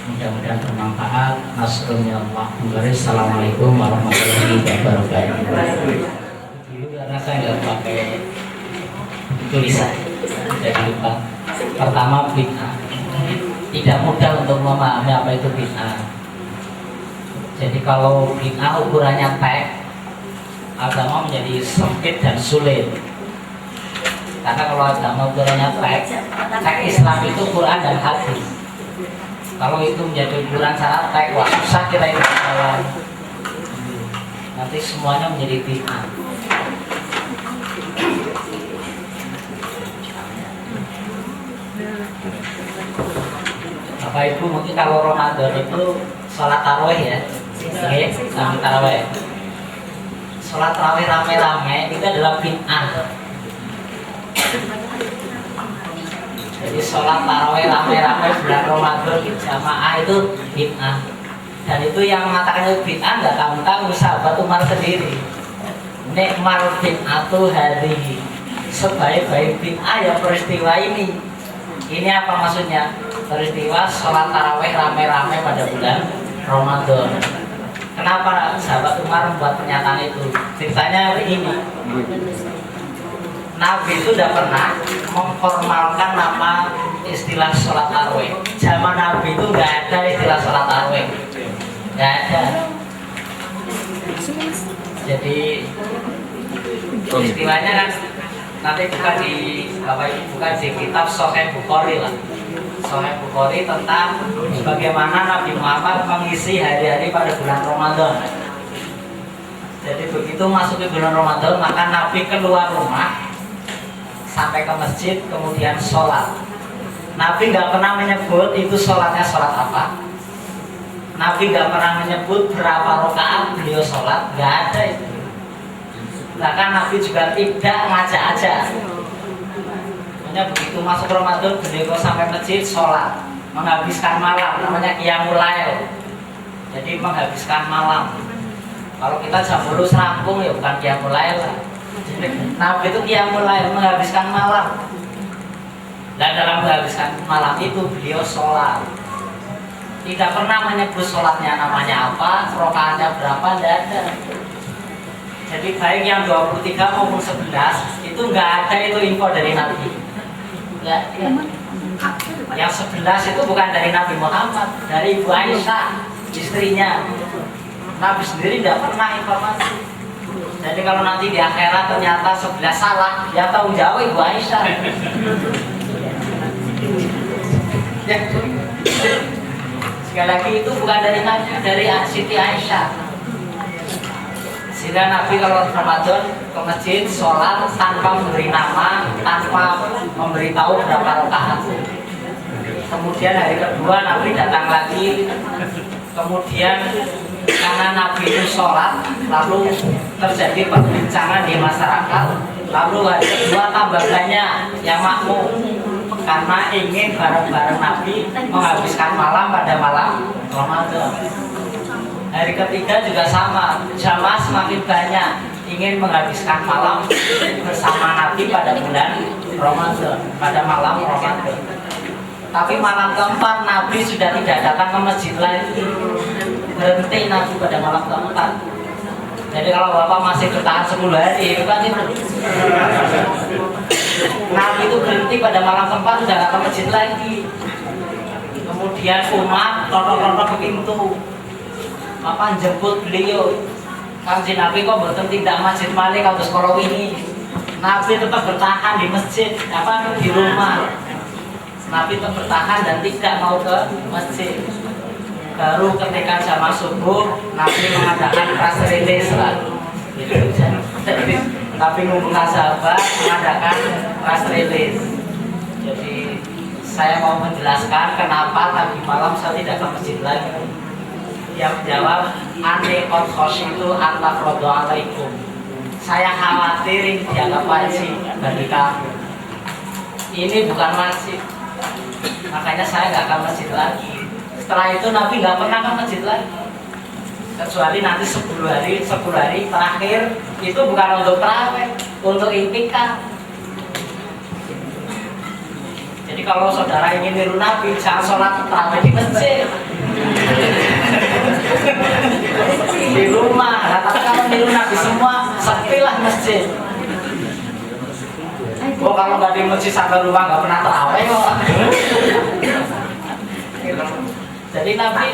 Mudah-mudahan bermanfaat. Nasrullah. Assalamualaikum warahmatullahi wabarakatuh. Karena saya nggak pakai tulisan, jadi lupa. Pertama, bid'ah. Tidak mudah untuk memahami apa itu bid'ah. Jadi kalau bid'ah ukurannya tek, agama menjadi sempit dan sulit. Karena kalau agama ukurannya tek Islam itu Quran dan hadis. Kalau itu menjadi ukuran syarat tek, wah susah kita itu jalan. Nanti semuanya menjadi bid'ah. Bapak Ibu mungkin kalau Ramadan itu sholat tarawih ya, oke, sambil tarawih. Sholat tarawih rame-rame itu adalah bid'ah. Jadi sholat tarawih rame-rame bulan Ramadan jamaah itu bid'ah. Dan itu yang mengatakan itu bid'ah nggak tahu-tahu sahabat Umar sendiri. Nikmal bid'atu hadhihi, sebaik-baik bid'ah ya peristiwa ini. Ini apa maksudnya? Peristiwa sholat tarawih rame-rame pada bulan Ramadan. Kenapa sahabat Umar membuat pernyataan itu? Ceritanya ini, Nabi itu tidak pernah memformalkan nama istilah sholat tarawih. Zaman Nabi itu nggak ada istilah sholat tarawih, nggak ada. Jadi istilahnya kan nanti buka di kitab Sahih Bukhari lah. Sahih Bukhari tentang bagaimana Nabi Muhammad mengisi hari-hari pada bulan Ramadan. Jadi begitu masuk ke bulan Ramadan maka Nabi keluar rumah sampai ke masjid kemudian sholat. Nabi nggak pernah menyebut itu sholatnya sholat apa. Nabi nggak pernah menyebut berapa rakaat beliau sholat, nggak ada itu. Bahkan Nabi juga tidak ngajak-ajak. Begitu masuk Ramadan beliau sampai masjid sholat, menghabiskan malam, namanya qiyamul lail. Jadi menghabiskan malam. Kalau kita jam 10 serampung ya bukan qiyamul lail lah. Nabi itu qiyamul lail, menghabiskan malam. Dan dalam menghabiskan malam itu beliau sholat. Tidak pernah menyebut sholatnya namanya apa, rakaatnya berapa, tidak ada. Jadi baik yang 23 maupun 11 itu nggak ada itu info dari Nabi. Ya. Yang 11 itu bukan dari Nabi Muhammad, dari Ibu Aisyah, istrinya. Nabi sendiri tidak pernah informasi. Jadi kalau nanti di akhirat ternyata sebelah salah, yang tahu jawab Ibu Aisyah. Ya. Sekali lagi itu bukan dari Nabi, dari Siti Aisyah. Sehingga Nabi kalau Ramadan ke masjid sholat tanpa memberi nama, tanpa memberitahu berapa rakaat. Kemudian hari kedua Nabi datang lagi. Kemudian karena Nabi itu sholat, lalu terjadi perbincangan di masyarakat. Lalu hari kedua tambah banyak yang makmum karena ingin bareng-bareng Nabi menghabiskan malam pada malam Ramadan. Hari ketiga juga sama, jamaah semakin banyak ingin menghabiskan malam bersama Nabi pada bulan Ramadan, pada malam Ramadan. Tapi malam keempat Nabi sudah tidak datang ke masjid lagi, berhenti Nabi pada malam keempat. Jadi kalau Bapak masih bertahan 10 hari, bukan itu. Nabi itu berhenti pada malam keempat, sudah tidak ke masjid lagi. Kemudian umat rotok-rotok ke pintu, jemput beliau. Kanjeng Nabi kok boten tindak masjid malih kados kala wingi. Nabi tetap bertahan di masjid, di rumah. Nabi tetap bertahan dan tidak mau ke masjid. Baru ketika jamaah subuh, Nabi mengadakan press release lalu. Nabi mengumpulkan sahabat mengadakan press release. Jadi saya mau menjelaskan kenapa tadi malam saya tidak ke masjid lagi. Yang jawab, ane qad khasyitu an tafradu alaikum. Saya khawatirin dianggap wajib bagi kamu. Ini bukan wajib. Makanya saya nggak ke masjid lagi. Setelah itu Nabi nggak pernah ke masjid lagi. Kecuali nanti 10 hari terakhir itu bukan untuk tarawih, untuk iktikaf. Jadi kalau saudara ingin niru Nabi, jangan sholat tarawih di masjid. Di rumah. Nah, tapi kalau niru Nabi semua, sepilah masjid. Oh, kalau nggak di masjid sampai rumah nggak pernah tarawih kok. Jadi Nabi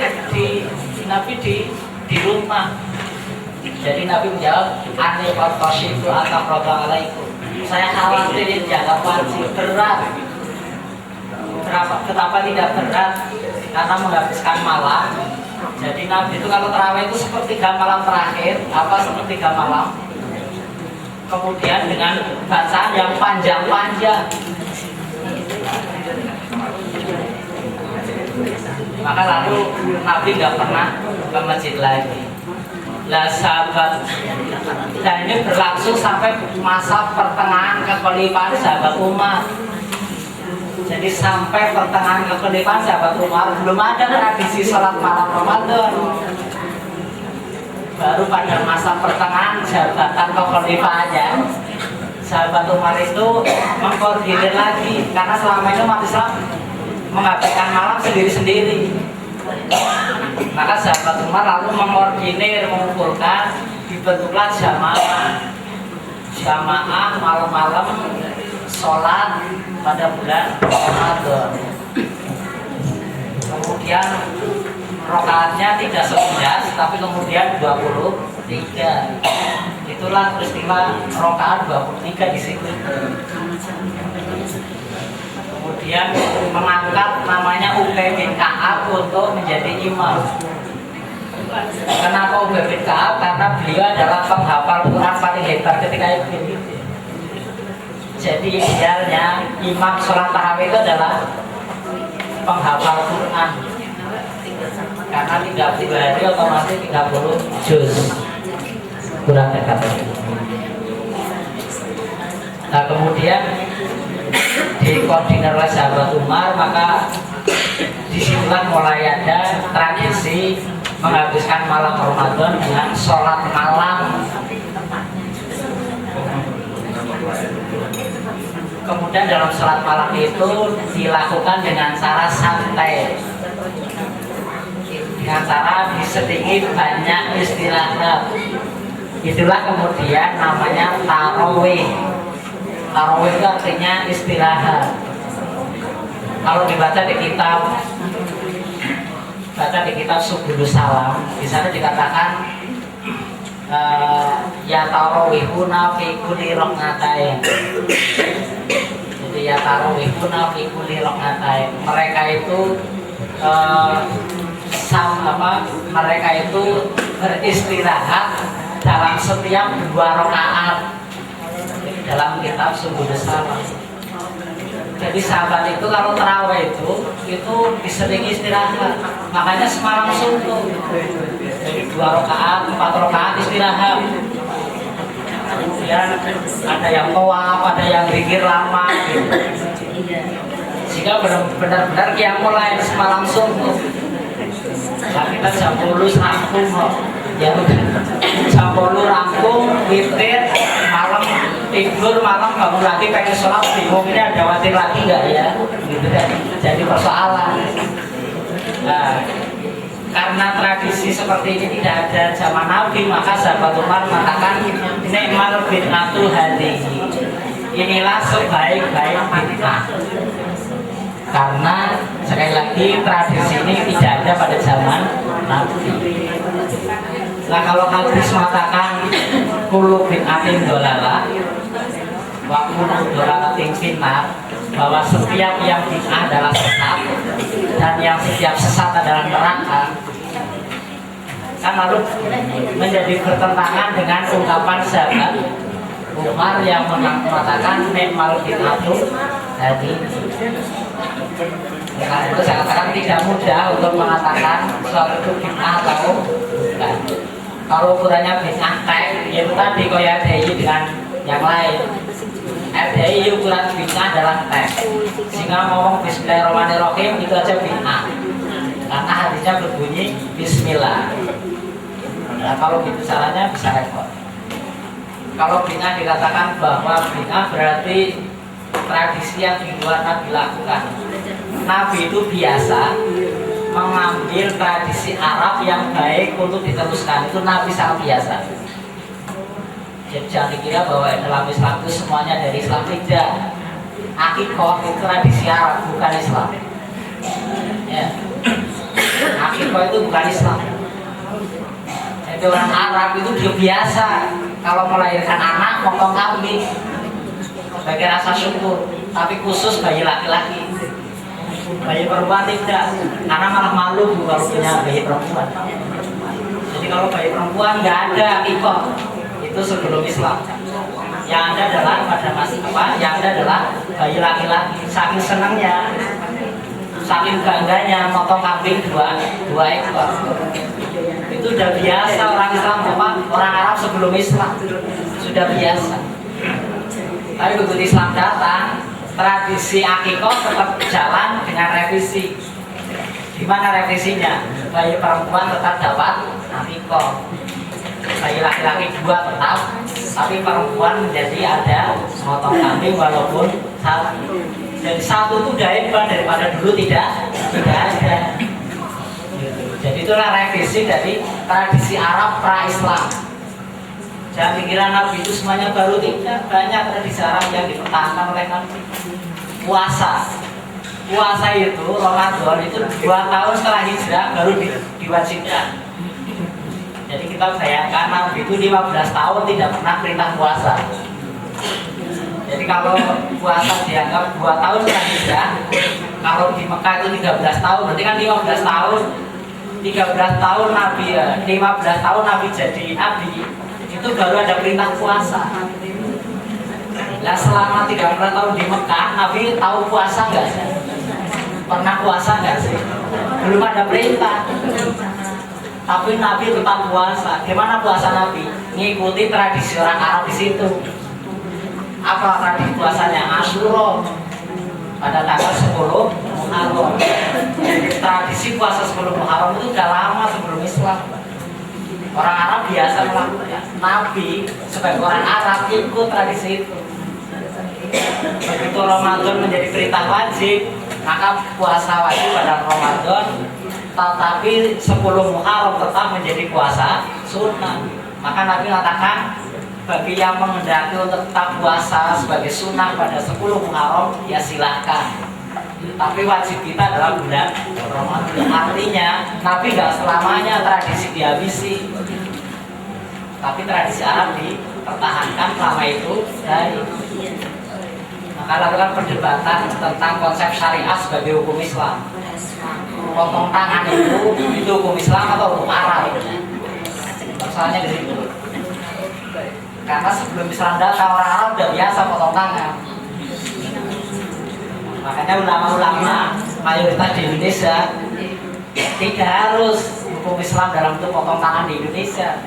di rumah. Jadi Nabi menjawab, ane qad khasyitu an tafradu alaikum. Saya khawatir dianggap wajib, berat. Kenapa tidak berat? Karena menghabiskan malam. Jadi Nabi itu kalau tarawih itu sepertiga malam terakhir, sepertiga malam. Kemudian dengan bacaan yang panjang-panjang. Maka lalu Nabi nggak pernah ke masjid lagi. Lah sahabat, dan ini berlangsung sampai masa pertengahan kekhalifahan sahabat Umar. Jadi sampai pertengahan kekhalifahan sahabat Umar belum ada tradisi sholat malam Ramadan. Baru pada masa pertengahan jabatan kekhalifahannya, sahabat Umar itu mengkoordinir lagi karena selama itu umat Islam menghabiskan malam sendiri-sendiri. Maka sahabat Umar lalu mengkoordinir, mengumpulkan, dibentuklah jamaah malam-malam sholat pada bulan Ramadan. Kemudian rakaatnya tidak 11 tapi kemudian 23. Itulah peristiwa rakaat 23 di situ. Kemudian mengangkat namanya Ubay bin Ka'ab untuk menjadi imam. Kenapa Ubay bin Ka'ab? Karena beliau adalah penghafal Quran paling hebat ketika itu. Jadi idealnya imam sholat tarawih itu adalah penghafal Quran. Karena 30 hari otomatis 30 juz. Kurang dekat. Nah kemudian dikoordinir oleh sahabat Umar, maka disitulah mulai ada tradisi menghabiskan malam Ramadan dengan sholat malam. Kemudian dalam sholat malam itu dilakukan dengan cara santai, dengan cara diselingi banyak istirahat. Itulah kemudian namanya tarawih. Tarawih itu artinya istirahat. Kalau dibaca di kitab Subulus Salam, di sana dikatakan ya tarawihuna fi kulli rakaatain. Jadi ya tarawihuna fi kulli rakaatain. Mereka itu mereka itu beristirahat dalam setiap 2 rakaat. Dalam kitab Subul Salam. Jadi sahabat itu kalau tarawih itu diseringi istirahat. Makanya semalam subuh. Jadi 2 rakaat, 4 rakaat istirahat. Kemudian ada yang tawaf, ada yang zikir lama gitu. Sehingga benar-benar yang mulai semalam subuh. Nah, kita jam 10 rampung kok. Ya jam 10 rampung, witir, malam tidur, malam bangun lagi pengen sholat, bingung ini ada watir lagi nggak ya? Gitu kan. Jadi persoalan. Nah, karena tradisi seperti ini tidak ada zaman Nabi, maka sahabat Umar mengatakan ni'mal bid'atu hadhihi. Inilah sebaik-baik bid'ah. Karena sekali lagi tradisi ini tidak ada pada zaman Nabi. Nah, kalau hadis mengatakan kullu bid'atin dolalah wa kullu dolalatin finnar, bahwa setiap yang bid'ah adalah sesat dan yang setiap sesat adalah neraka, kan lalu menjadi bertentangan dengan ungkapan sahabat Umar yang mengatakan ni'mal bid'atu hadhihi. Karena itu saya katakan tidak mudah untuk mengatakan suatu itu bid'ah atau bukan. Kalau ukurannya bid'ah tek, yaitu tadi koya DI dengan yang lain. RDI ukuran bid'ah adalah tek. Sehingga ngomong Bismillahirrahmanirrahim itu aja bid'ah. Karena hadisnya berbunyi Bismillah. Nah, kalau gitu caranya bisa repot. Kalau bid'ah dikatakan bahwa bid'ah berarti tradisi yang di luar Nabi lakukan. Nabi itu biasa mengambil tradisi Arab yang baik untuk diteruskan. Itu Nabi sangat biasa. Jadi jangan dikira bahwa dalam Islam itu semuanya dari Islam. Tidak. Akikoh itu tradisi Arab, bukan Islam. Ya. Akikoh itu bukan Islam. Jadi orang Arab itu dia biasa kalau melahirkan anak potong kambing sebagai rasa syukur, tapi khusus bayi laki-laki. Bayi perempuan tidak, karena malah malu kalau punya bayi perempuan. Jadi kalau bayi perempuan nggak ada akikoh, itu sebelum Islam. Yang ada adalah pada masa apa? Yang ada adalah bayi laki-laki. Saking senangnya, saking bangganya motong kambing dua ekor. Itu udah biasa orang Islam apa? Orang Arab sebelum Islam sudah biasa. Tapi begitu Islam datang, tradisi akikoh tetap jalan dengan revisi. Di mana revisinya? Bayi perempuan tetap dapat akikoh, bayi laki-laki 2 tetap, tapi perempuan menjadi ada motong kambing walaupun satu. Jadi satu itu udah hebat daripada dulu tidak ada. Jadi itulah revisi dari tradisi Arab pra-Islam. Jangan pikiran Nabi itu semuanya baru, tidak. Banyak tradisi Arab yang dipertahankan oleh Nabi. Puasa itu Ramadan itu 2 tahun setelah hijrah baru diwajibkan. Jadi kita bayangkan Nabi itu 15 tahun tidak pernah perintah puasa. Jadi kalau puasa dianggap 2 tahun setelah hijrah, kalau di Mekah itu 13 tahun, berarti kan 15 tahun. 13 tahun Nabi, 15 tahun Nabi jadi Nabi, itu baru ada perintah puasa. Nah, selama 30 tahun di Mekah, Nabi tahu puasa nggak sih? Pernah puasa nggak sih? Belum ada perintah. Tapi Nabi tetap puasa. Gimana puasa Nabi? Ngikuti tradisi orang Arab di situ. Apa tradisi puasanya? Asyura pada tanggal 10 Muharram. Tradisi puasa 10 Muharram itu udah lama sebelum Islam. Orang Arab biasa melakukan. Nabi sebagai orang Arab ikut tradisi itu. Begitu Ramadan menjadi perintah wajib, maka puasa wajib pada Ramadan. Tetapi 10 Muharram tetap menjadi puasa sunnah. Maka Nabi mengatakan bagi yang menghendaki untuk tetap puasa sebagai sunnah pada 10 Muharram, ya silahkan. Tapi wajib kita adalah bulan Ramadan. Artinya Nabi nggak selamanya tradisi dihabisi. tapi tradisi Arab dipertahankan selama itu dari. Maka lakukan perdebatan tentang konsep syariah sebagai hukum Islam. Potong tangan itu hukum Islam atau hukum Arab? Masalahnya di situ. Karena sebelum Islam datang orang Arab udah biasa potong tangan. Makanya ulama-ulama mayoritas di Indonesia tidak harus hukum Islam dalam bentuk potong tangan di Indonesia.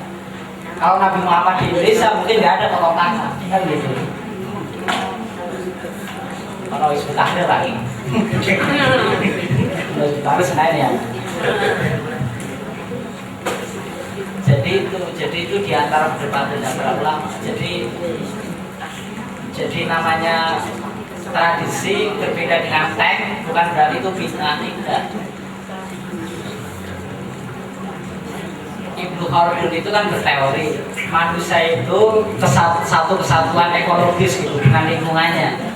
Kalau Nabi Muhammad di Indonesia mungkin nggak ada potong tangan, kan gitu. Kalau Hizbut Tahrir lagi, harus lain ya. Jadi itu diantara perdebatan antara ulama. Jadi namanya tradisi berbeda dengan teks bukan berarti itu bid'ah, tidak. Ibnu Khaldun itu kan berteori manusia itu satu kesatuan ekologis gitu dengan lingkungannya.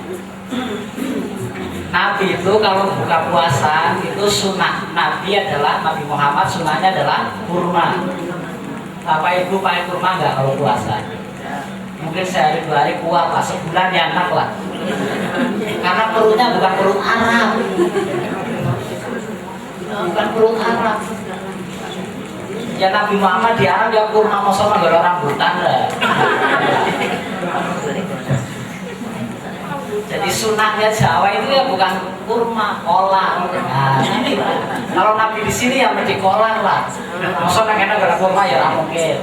Nabi itu kalau buka puasa itu sunnah Nabi adalah Nabi Muhammad, sunnahnya adalah kurma. Bapak ibu pakai kurma nggak kalau puasa? Mungkin sehari 2 hari kuat lah, sebulan ya enak lah. Karena perutnya bukan perut Arab, bukan perut Arab. Ya Nabi Muhammad di Arab ya kurma masa nggak ada rambutan lah. Jadi sunahnya Jawa itu ya bukan kurma, kolang. Nah, kalau Nabi di sini ya mesti kolang lah. Masa nggak ada kurma ya nggak mungkin.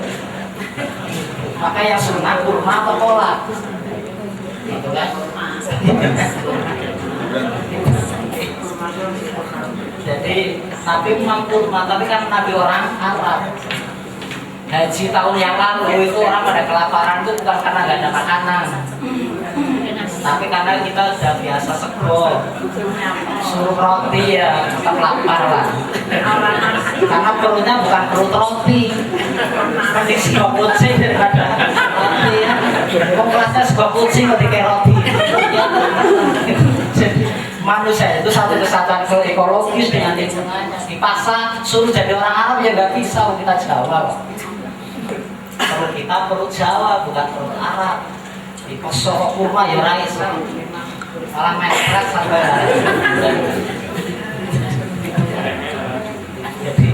Maka yang sunah kurma atau kolang, gitu kan? Jadi Nabi memang kurma, tapi kan Nabi orang Arab. Haji tahun yang lalu itu orang pada kelaparan itu bukan karena nggak ada makanan, tapi karena kita sudah biasa sego, suruh roti ya tetap lapar lah. Karena perutnya bukan perut roti, mending sego kucing daripada roti ya. Kelasnya sego kucing ketika roti. Jadi manusia itu satu kesatuan ekologis dengan lingkungannya. Dipaksa suruh jadi orang Arab ya nggak bisa, kita Jawa. Kalau kita perut Jawa bukan perut Arab. Di kosong kurma ya rais malah mepres sampai jadi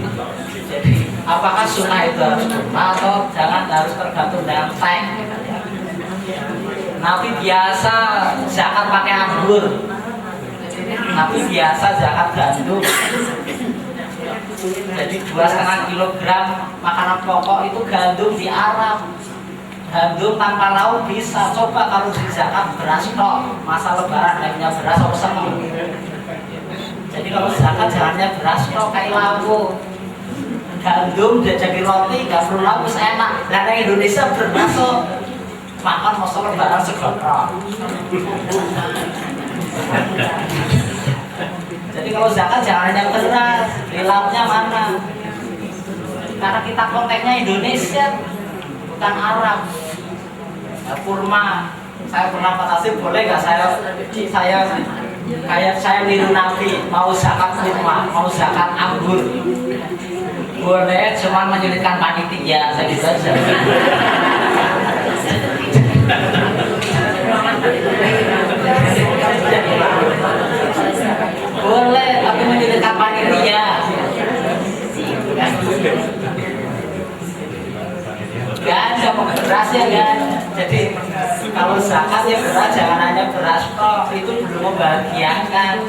apakah sunnah itu harus kurma atau jangan harus tergantung dengan teks? Nabi biasa zakat pakai anggur, Nabi biasa zakat gandum. Jadi 2,5 kilogram makanan pokok itu gandum di Arab. Gandum tanpa lauk bisa. Coba kalau di zakat beras tok, masa lebaran hanya beras apa seneng. Jadi kalau zakat jangannya beras tok kayak lauk. Gandum dia jadi roti, gak perlu lauk enak. Dan yang Indonesia beras makan masa lebaran segotrok. Jadi kalau zakat jangan hanya beras, di lauknya mana? Karena kita konteksnya Indonesia, bukan Arab. Ya, kurma, saya pernah fantasi boleh nggak saya niru Nabi, mau zakat kurma, mau zakat anggur, boleh, cuma menyulitkan panitia, saya gitu aja. Boleh, tapi menyulitkan panitia. Gak ada beras ya kan. Jadi kalau zakat ya beras, jangan hanya beras toh, itu belum membahagiakan.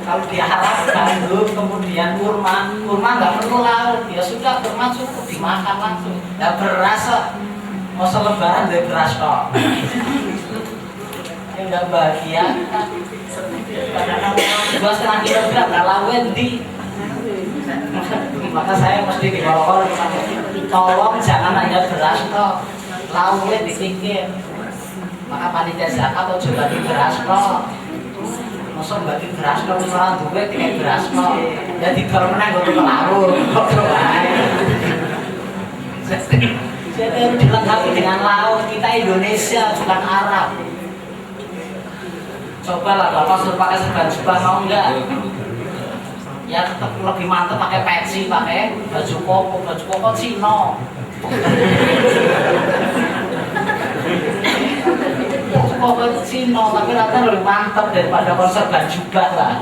Kalau dia harap gandum kemudian kurma nggak perlu lauk, ya sudah kurma cukup dimakan langsung. Nggak beras masa lebaran dari beras toh, yang nggak bahagiakan. Karena 2,5 kilogram nggak lawen di. Maka saya mesti dibawa tolong jangan hanya beras toh, lauknya dipikir. Maka panitia zakat atau juga di beras toh, masuk bagi beras toh misalnya duit tiga beras toh, jadi kalau menang gue larut, jadi harus dilengkapi dengan lauk. Kita Indonesia bukan Arab. Cobalah bapak suruh pakai serban jubah, mau enggak? Ya tetap lebih mantap pakai peci, pakai baju koko Cino. Kok Cina tapi rata lebih mantap daripada konser juga lah.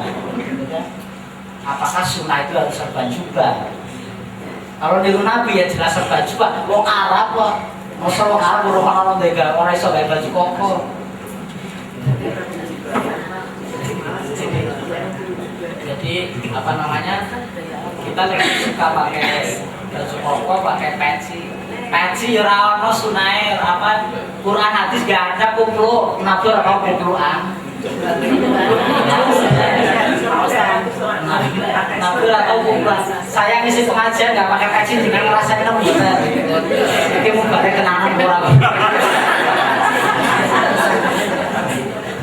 Apakah sunnah itu harus serban juga? Kalau niru Nabi ya jelas serban juga. Wong Arab kok, masa wong Arab orang orang iso gawe baju koko. Jadi apa namanya? Kita lebih suka pakai baju koko, pakai pensi. Pensi ya ora ono sunahe apa Quran hadis gak ada kumpul, nabi ora ono kumpuluan. Nabi ora tau kumpulan. Saya ngisi pengajian gak pakai pensi dengan ngerasain nemu bener. Iki mau bare kenangan ora.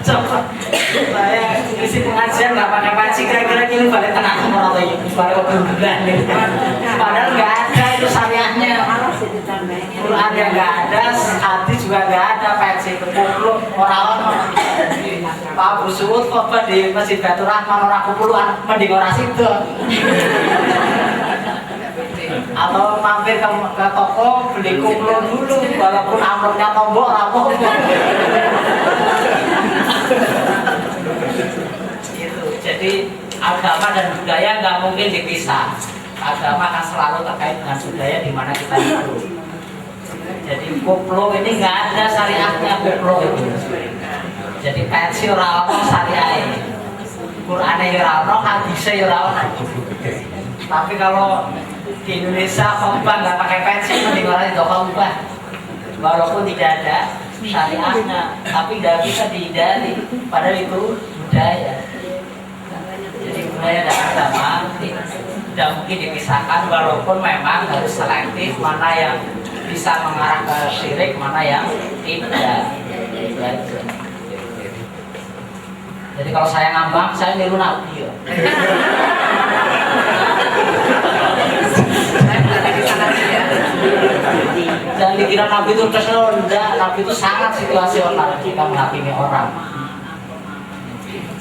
Coba saya ngisi pengajian gak pakai pensi kira-kira ini bare kenangan ora to iki bare kebulan. Padahal gak ada itu syariahnya. Quran yang nggak ada, hadis juga nggak ada, pensi kumpul orang-orang. Pak Abu Suud khotbah di Masjid Baitur Rahman orang kumpuluan, mending orang situ. Atau mampir ke toko beli kumpul dulu, walaupun amplopnya tombol rapuh. Gitu. Jadi agama dan budaya nggak mungkin dipisah. Agama akan selalu terkait dengan budaya di mana kita hidup. Jadi koplo ini nggak ada syariatnya koplo itu. Jadi pensi ora ono syariat. Qur'ane ora ono, hadise ora ono. Tapi kalau di Indonesia khotbah nggak pakai pensi mending orang itu khotbah. Walaupun tidak ada syariatnya, tapi nggak bisa dihindari. Padahal itu budaya. Jadi budaya dan agama tidak mungkin dipisahkan, walaupun memang harus selektif mana yang bisa mengarah ke syirik, mana yang tidak. Jadi kalau saya ngambang, saya niru Nabi ya. Dan dikira Nabi itu enggak, Nabi itu sangat situasional jika menghakimi orang.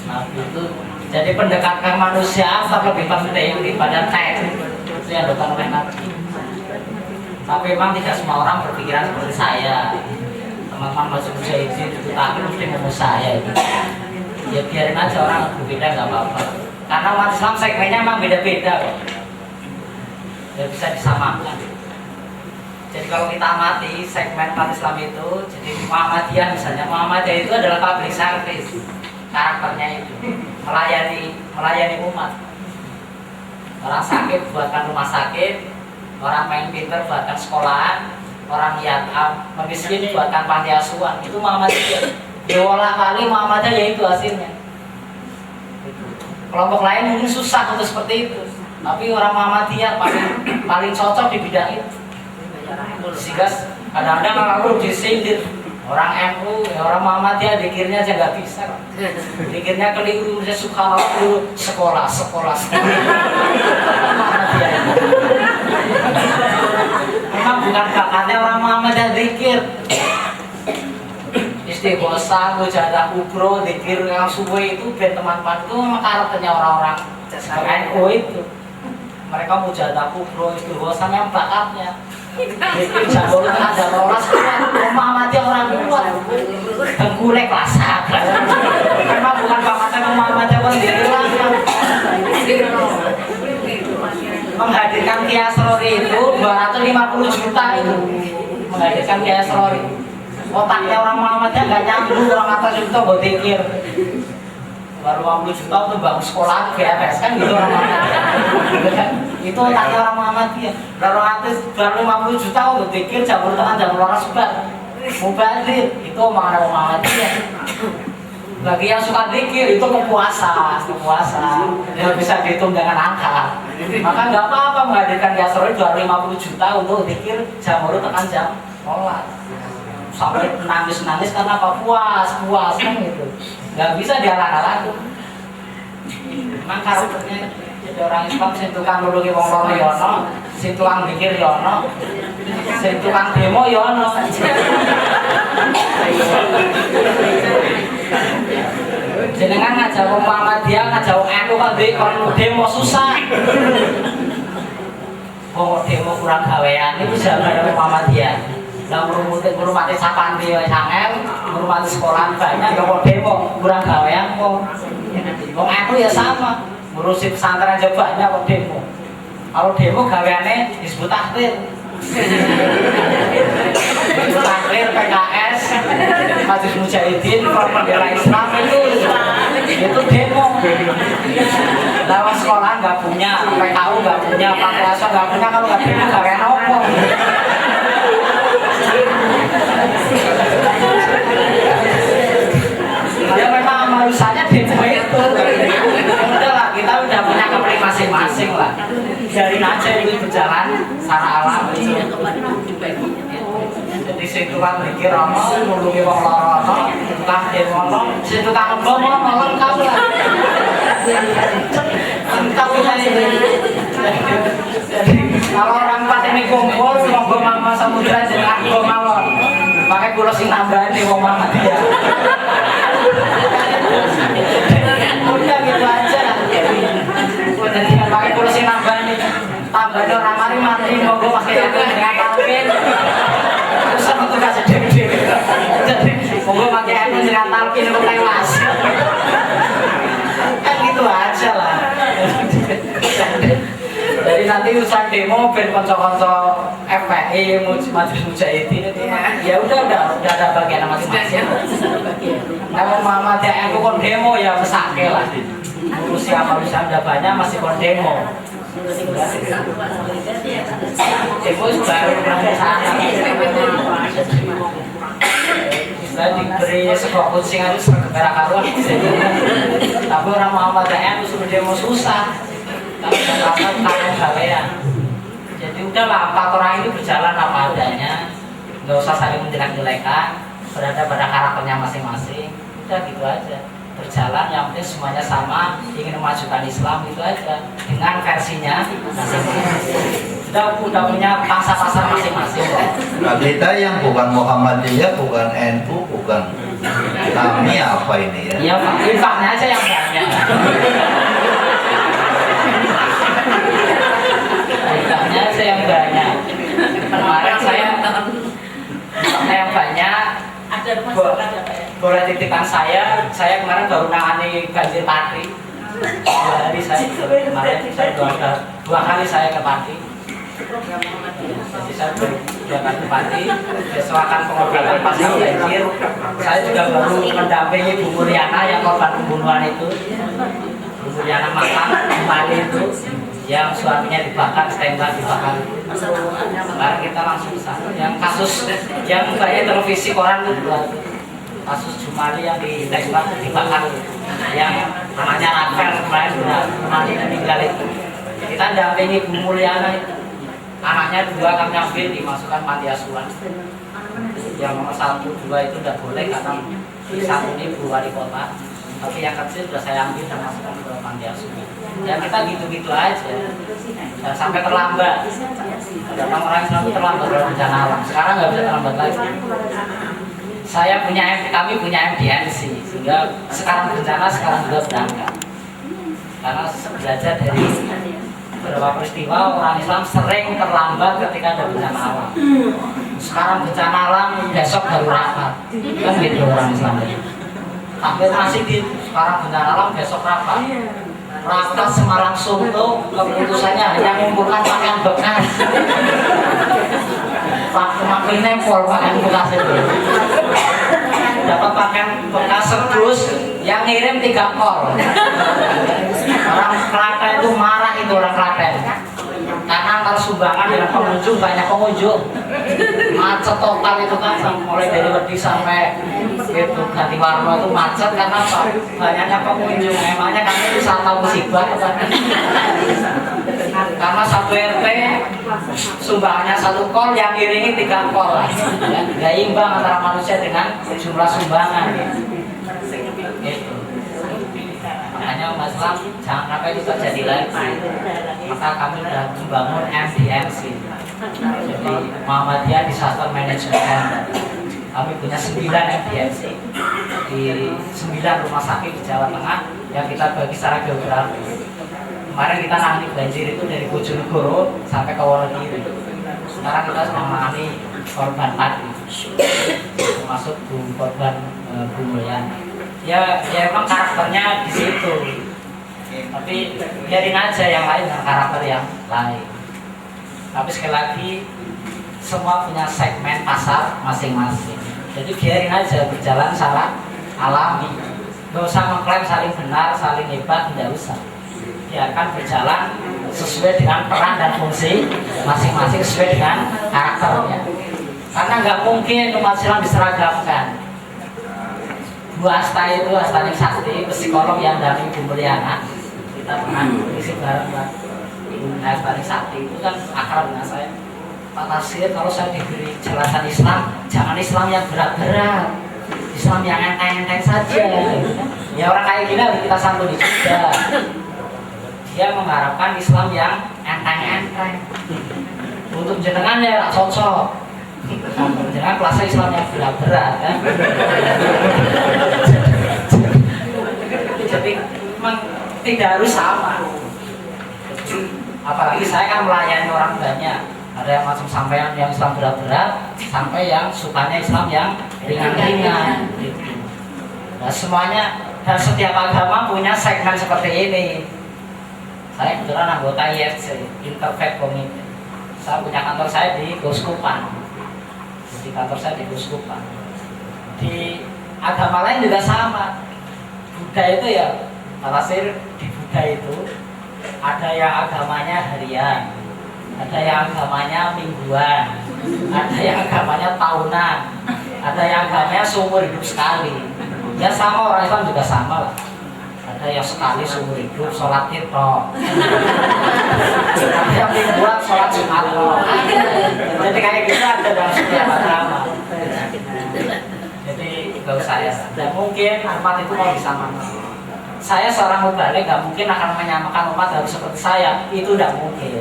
Nabi itu jadi pendekatan manusia lebih penting daripada teks itu yang dilakukan oleh Nabi. Tapi memang tidak semua orang berpikiran seperti saya. Teman-teman masuk mujahidin itu tapi mesti ngomong saya itu. Ya biarin aja orang berbeda nggak apa-apa. Karena umat Islam segmennya memang beda-beda kok. Ya bisa disamakan. Jadi kalau kita amati segmen umat Islam itu, jadi Muhammadiyah misalnya, Muhammadiyah itu adalah public service. Karakternya itu melayani umat. Orang sakit buatkan rumah sakit, orang main pinter buatkan sekolahan, orang yatim miskin buatkan panti asuhan. Itu Muhammadiyah. Diolah kali Muhammadiyah ya itu hasilnya. Kelompok lain mungkin susah untuk seperti itu, tapi orang Muhammadiyah paling cocok di bidang itu. Sehingga kadang-kadang kalau disindir orang NU, orang Muhammadiyah dikirnya aja nggak bisa, dikirnya keliru, saya suka dulu sekolah. Memang bukan bakatnya orang Muhammadiyah zikir, istighosah, mujahadah kubro, zikir yang suwe itu biar teman-teman itu memang karakternya orang-orang NU itu. Mereka mujahadah kubro, istighosah memang bakatnya. Zikir jabol itu ada rolas kuat, Muhammadiyah orang kuat, tengkulek lasak. Memang bukan bakatnya Muhammadiyah sendiri lah. Menghadirkan Kiai Asrori itu 250 juta itu, menghadirkan Kiai Asrori. Otaknya orang Muhammadiyah nggak nyambung, orang atas itu buat zikir. 250 juta untuk bangun sekolah GFS kan gitu orang Muhammadiyah. Itu otaknya orang Muhammadiyah. Lalu atas 250 juta untuk zikir jam bertengah jam loras juga. Mubadir itu omongan orang Muhammadiyah. Bagi yang suka zikir itu kepuasan, yang bisa dihitung dengan angka. Maka nggak apa-apa menghadirkan Kiai Asrori 250 juta untuk zikir jam tekan jam loras. Sampai nangis karena apa? Puas kan gitu. Nggak bisa dihalang-halang. Memang karakternya jadi orang Islam sing tukang nulungi wong loro ya ono, sing tukang mikir ya ono, sing tukang demo ya ono. Jenengan ngajak wong Muhammadiyah, ngajak wong NU kan demo susah. kok demo kurang gawean itu zaman Muhammadiyah. Lah ngurmati sapantri wae sangen, ngurmati sekolahan banyak ya kok demo kurang gawean kok. Wong aku ya sama, ngurusi pesantren aja banyak kok demo. Kalau demo gaweane disebut takdir. Disebut takdir PKS, Majelis Mujahidin, Front Pembela Islam itu demo. Lewat sekolah nggak punya, PKU nggak punya, Pakuasa nggak punya, kalau nggak demo gawean apa? Ya memang manusianya demo itu. Udah lah, kita udah punya kepri masing-masing lah. Biarin aja itu berjalan secara alami. Jadi sing tukang mikir ono, nulungi wong lara ono, tukang demo ono, sing tukang bom ono lengkap lah. Lengkap jadi kalau orang empat ini kumpul, monggo Mama Samudra jangan bom mawon. Pakai kulo sing nambahin di wong Muhammadiyah. Udah gitu aja. Jadi pakai kulo sing nambahin, tambahin orang mari monggo pakai dengan talqin. Terus sama tugas gede. Jadi monggo pakai dengan talqin untuk tewas. Kan gitu aja lah. Jadi nanti urusan demo ben kanca-kanca FPI Majelis Mujahidin ya udah ada bagian masing-masing. Kalau Muhammadiyah aku kon demo ya mesake lah. Ngurusi apa bisa udah banyak masih kon demo. Demo baru berangkat sana. Saya diberi sekok kucing harus bergerak karuan. Tapi orang Muhammadiyah suruh demo susah. Karena gawean. Jadi udahlah, 4 orang itu berjalan apa adanya, nggak usah saling menjelek-jelekan, berada pada karakternya masing-masing. Udah gitu aja, berjalan yang penting semuanya sama, ingin memajukan Islam itu aja dengan versinya masing-masing. Udah punya pasar masing-masing. Nah, kita yang bukan Muhammadiyah, bukan NU, bukan kami apa ini ya? Ya, infaknya aja yang banyak. Infaknya aja yang banyak. Kemarin saya yang banyak. Boleh titipkan saya kemarin baru nangani banjir Pati. 2 hari saya kemarin saya 2 kali saya ke Pati. Jadi saya dua kali ke Pati, sesuaikan pengobatan pasca banjir. Saya juga baru mendampingi Bu Mulyana yang korban pembunuhan itu. Bu Mulyana Matang Mali itu yang suaminya dibakar, setembak dibakar. Kemarin kita langsung ke sana. Yang kasus yang banyak televisi koran itu kasus Jumali yang ditembak dibakar, yang namanya Rafael kemarin Jumali meninggal itu. Kita dampingi Bu Mulyana itu. Anaknya 2 kami ambil dimasukkan panti asuhan. Yang nomor 1, 2 itu tidak boleh karena satu ini Bu Wali Kota. Tapi yang kecil sudah saya ambil dan masukkan ke panti asuhan. Ya kita gitu-gitu aja. Dan sampai terlambat. Datang orang Islam terlambat dalam bencana alam. Sekarang nggak bisa terlambat lagi. Kami punya MDMC sehingga sekarang bencana sekarang juga berangkat. Karena belajar dari beberapa peristiwa orang Islam sering terlambat ketika ada bencana alam. Sekarang bencana alam besok baru rapat. Kan gitu orang Islam. Hampir masih di sekarang bencana alam besok rapat. Rapat Semarang Suntuk keputusannya hanya mengumpulkan pakaian bekas. Makin nempel pakaian bekas itu. Dapat pakaian bekas sedus yang ngirim 3 kol. Orang Klaten itu marah itu orang Klaten. Karena antar sumbangan dengan pengunjung banyak pengunjung. Macet total itu kan mulai dari Wedi sampai itu ganti warna itu macet karena apa? Banyaknya pengunjung. Emangnya kami wisata musibah karena 1 RT sumbangannya 1 kol yang iringi 3 kol. Nggak imbang antara manusia dengan jumlah sumbangan. Gitu. Makanya Mas Islam jangan sampai itu terjadi lagi. Maka kami sudah membangun MDMC. Jadi Muhammadiyah Disaster Management. Kami punya 9 MDMC di 9 rumah sakit di Jawa Tengah yang kita bagi secara geografis. Kemarin kita nangani banjir itu dari Bojonegoro sampai ke Wonogiri. Sekarang kita sedang menangani korban tadi, termasuk korban Bu Mulyana. Ya emang karakternya di situ. Tapi biarin aja yang lain dengan karakter yang lain. Tapi sekali lagi semua punya segmen pasar masing-masing. Jadi biarin aja berjalan secara alami. Gak usah mengklaim saling benar, saling hebat, tidak usah. Biarkan berjalan sesuai dengan peran dan fungsi masing-masing, sesuai dengan karakternya. Karena nggak mungkin umat Islam diseragamkan. Bu Asta itu, Astaning Sakti, psikolog yang dari Bu Mulyana, kita pernah isi bareng Pak Astaning Sakti itu kan akrab dengan saya. Pak Nasir, kalau saya diberi jelasan Islam, jangan Islam yang berat-berat, Islam yang enteng-enteng saja. Ya orang kayak gini harus kita santuni juga. Dia mengharapkan Islam yang enteng-enteng. Untuk jenengan ya cocok. Jangan kelasnya Islam yang berat-berat kan. Jadi memang tidak harus sama. Apalagi saya kan melayani orang banyak. Ada yang macam sampean yang Islam berat-berat, sampai yang sukanya Islam yang ringan-ringan gitu. Nah semuanya dan setiap agama punya segmen seperti ini. Saya kebetulan anggota IFC, Interfaith Committee. Saya punya kantor saya di Guskupan. Di kantor saya di Guskupan. Di agama lain juga sama. Buddha itu ya, Nasir, di Buddha itu ada yang agamanya harian, ada yang agamanya mingguan, ada yang agamanya tahunan, ada yang agamanya seumur hidup sekali. Ya sama, orang Islam juga sama lah. Ada yang sekali seumur hidup sholat Id toh. Ada yang mingguan sholat Jumat toh. Jadi kayak gitu ada dalam setiap agama. Jadi kalau saya tidak mungkin umat itu mau disamakan. Saya seorang mubalik nggak mungkin akan menyamakan umat harus seperti saya. Itu tidak mungkin.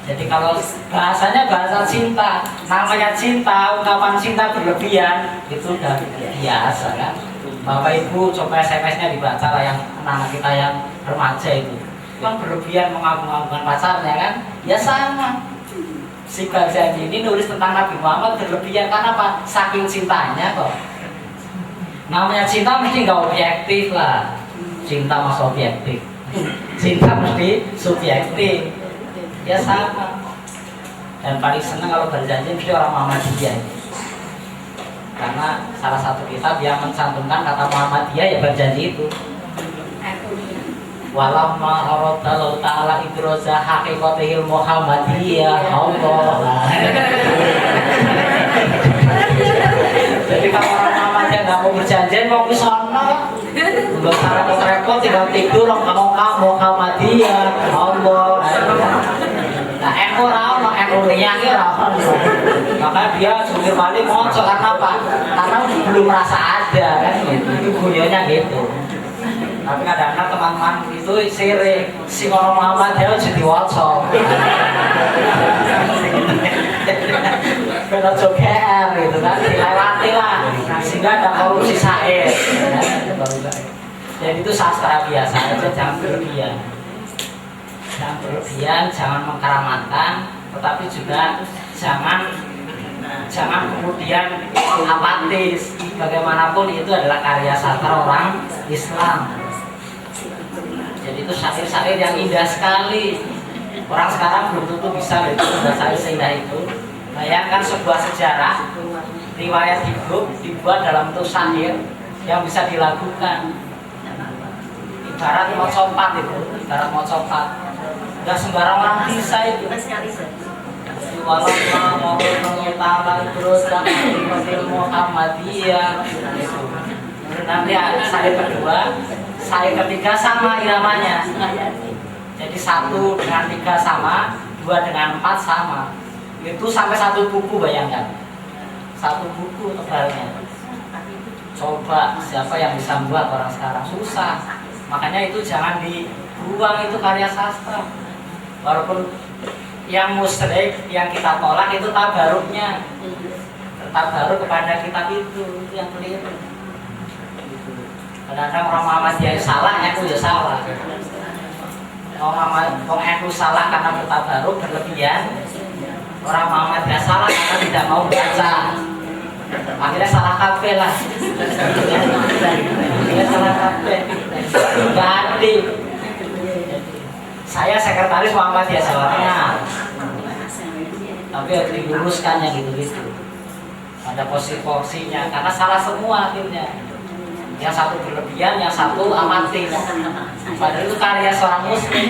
Jadi kalau bahasanya bahasa cinta, namanya cinta, ungkapan cinta berlebihan itu udah biasa kan. Bapak Ibu coba SMS-nya dibaca lah yang anak kita yang remaja itu. Kan berlebihan mengagung-agungkan pacarnya kan? Ya sama. Si Ghazali ini nulis tentang Nabi Muhammad berlebihan karena apa? Saking cintanya kok. Namanya cinta mesti nggak objektif lah. Cinta mas objektif. Cinta mesti subjektif. Ya sama. Dan paling senang kalau berjanji mesti orang Muhammadiyah. Karena salah satu kitab yang mencantumkan kata Muhammadiyah ya berjanji itu. Walamma aradallahu ta'ala idraza haqiqatihil Muhammadiyah Allah. Jadi kalau orang Muhammadiyah nggak mau berjanji mau ke sana, nggak usah repot-repot tinggal tidur kamu Muhammadiyah Allah. Nah, NU rawon, NU niat rawon. Maka dia jungkir balik moncok karena apa? Karena belum merasa ada kan gitu. Itu guyonnya gitu. Tapi kadang-kadang teman-teman itu sirik, si orang Muhammad dia jadi wocok. Kena joker gitu kan, dilewati lah. Sehingga ada korupsi sair. Jadi itu sastra biasa aja, jangan berlebihan. Jangan berlebihan, jangan mengkeramatkan, tetapi juga jangan kemudian apatis. Bagaimanapun itu adalah karya sastra orang Islam. Jadi itu syair-syair yang indah sekali. Orang sekarang belum tentu bisa membaca syair seindah itu. Bayangkan sebuah sejarah, riwayat hidup dibuat dalam bentuk syair yang bisa dilakukan. Ibarat mau copat itu, ibarat mau copat. Gak sembarang orang bisa itu. Walau mau mengetahui terus Muhammadiyah. Nanti saya kedua, saya ketiga sama iramanya. Jadi 1 dengan 3 sama, 2 dengan 4 sama. Itu sampai 1 buku bayangkan. 1 buku tebalnya. Coba siapa yang bisa membuat orang sekarang susah. Makanya itu jangan dibuang, itu karya sastra. Walaupun yang musyrik yang kita tolak itu tabaruknya. Tabaruk kepada kitab itu yang keliru. Kadang-kadang orang Muhammadiyah salah, aku ya salah. Wong NU salah karena bertabaruk berlebihan, orang Muhammadiyah salah karena tidak mau baca. Akhirnya salah kafe lah. Akhirnya salah kafe. Ganti. Saya sekretaris Muhammadiyah Jawa Tengah. Tapi harus diluruskannya gitu-gitu. Ada porsi-porsinya karena salah semua akhirnya. Yang satu berlebihan, yang satu amatir. Padahal itu karya seorang muslim.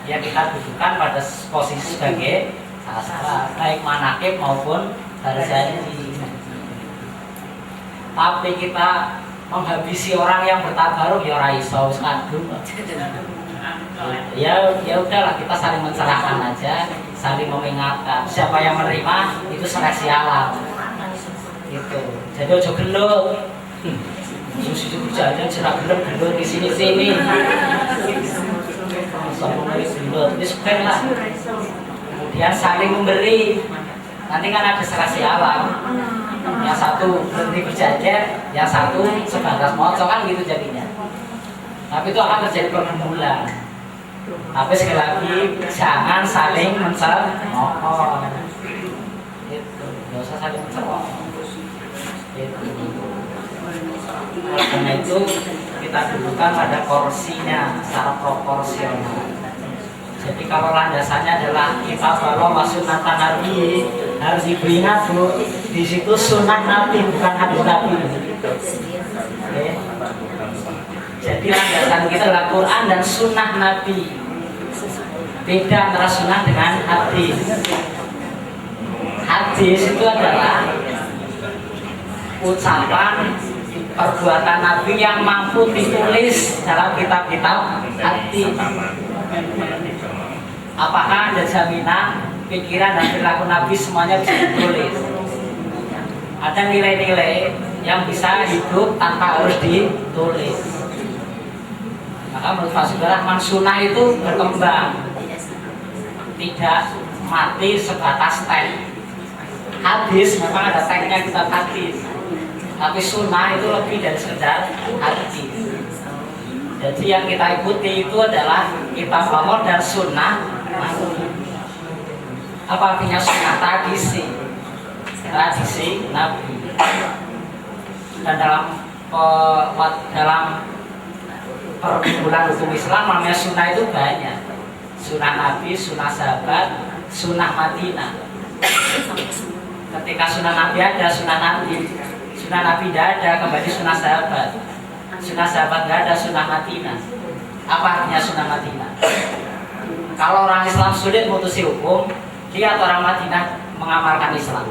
Ya kita dudukan pada posisi sebagai salah, baik manakib maupun barzanji. Tapi kita menghabisi orang yang bertabaruk ya ora iso wis kadung. Ya udahlah, kita saling mencerahkan aja, saling mengingatkan. Siapa yang menerima itu seleksi alam. Gitu. Jadi ojo gelut. Susu berjalan cerah gelut di sini. Sama gelut, ini spend lah. Kemudian saling memberi. Nanti kan ada seleksi alam. Yang satu berhenti berjajar, yang satu sebatas mocok kan gitu jadinya. Tapi itu akan terjadi pergumulan. Tapi sekali lagi jangan saling mencemoh. Itu, nggak usah saling mencemoh. Itu. Karena itu kita dudukan pada porsinya secara proporsional. Jadi kalau landasannya adalah kita bawa sunnah Nabi, harus diingat Bu, di situ sunnah Nabi bukan hadis Nabi. Okay. Jadi landasan kita adalah Quran dan sunnah Nabi. Beda antara sunnah dengan hadis. Hadis itu adalah ucapan perbuatan Nabi yang mampu ditulis dalam kitab-kitab hadis. Apakah ada jaminan pikiran dan perilaku Nabi semuanya bisa ditulis? Ada nilai-nilai yang bisa hidup tanpa harus ditulis. Maka menurut Pak Sudarahman sunnah itu berkembang, tidak mati sebatas teks. Hadis memang ada teksnya kitab hadis, tapi sunnah itu lebih dari sekedar hadis. Jadi yang kita ikuti itu adalah kitab Allah dan sunnah. Apa artinya sunnah? Tradisi Nabi. Dan dalam perkumpulan hukum Islam namanya sunnah itu banyak. Sunnah Nabi, sunnah sahabat, sunnah Madinah. Ketika sunnah Nabi ada, sunnah Nabi. Sunnah Nabi tidak ada, kembali sunnah sahabat. Sunnah sahabat tidak ada, sunnah Madinah. Apa artinya sunnah Madinah? Kalau orang Islam sulit memutusi hukum, dia atau orang Madinah mengamalkan Islam.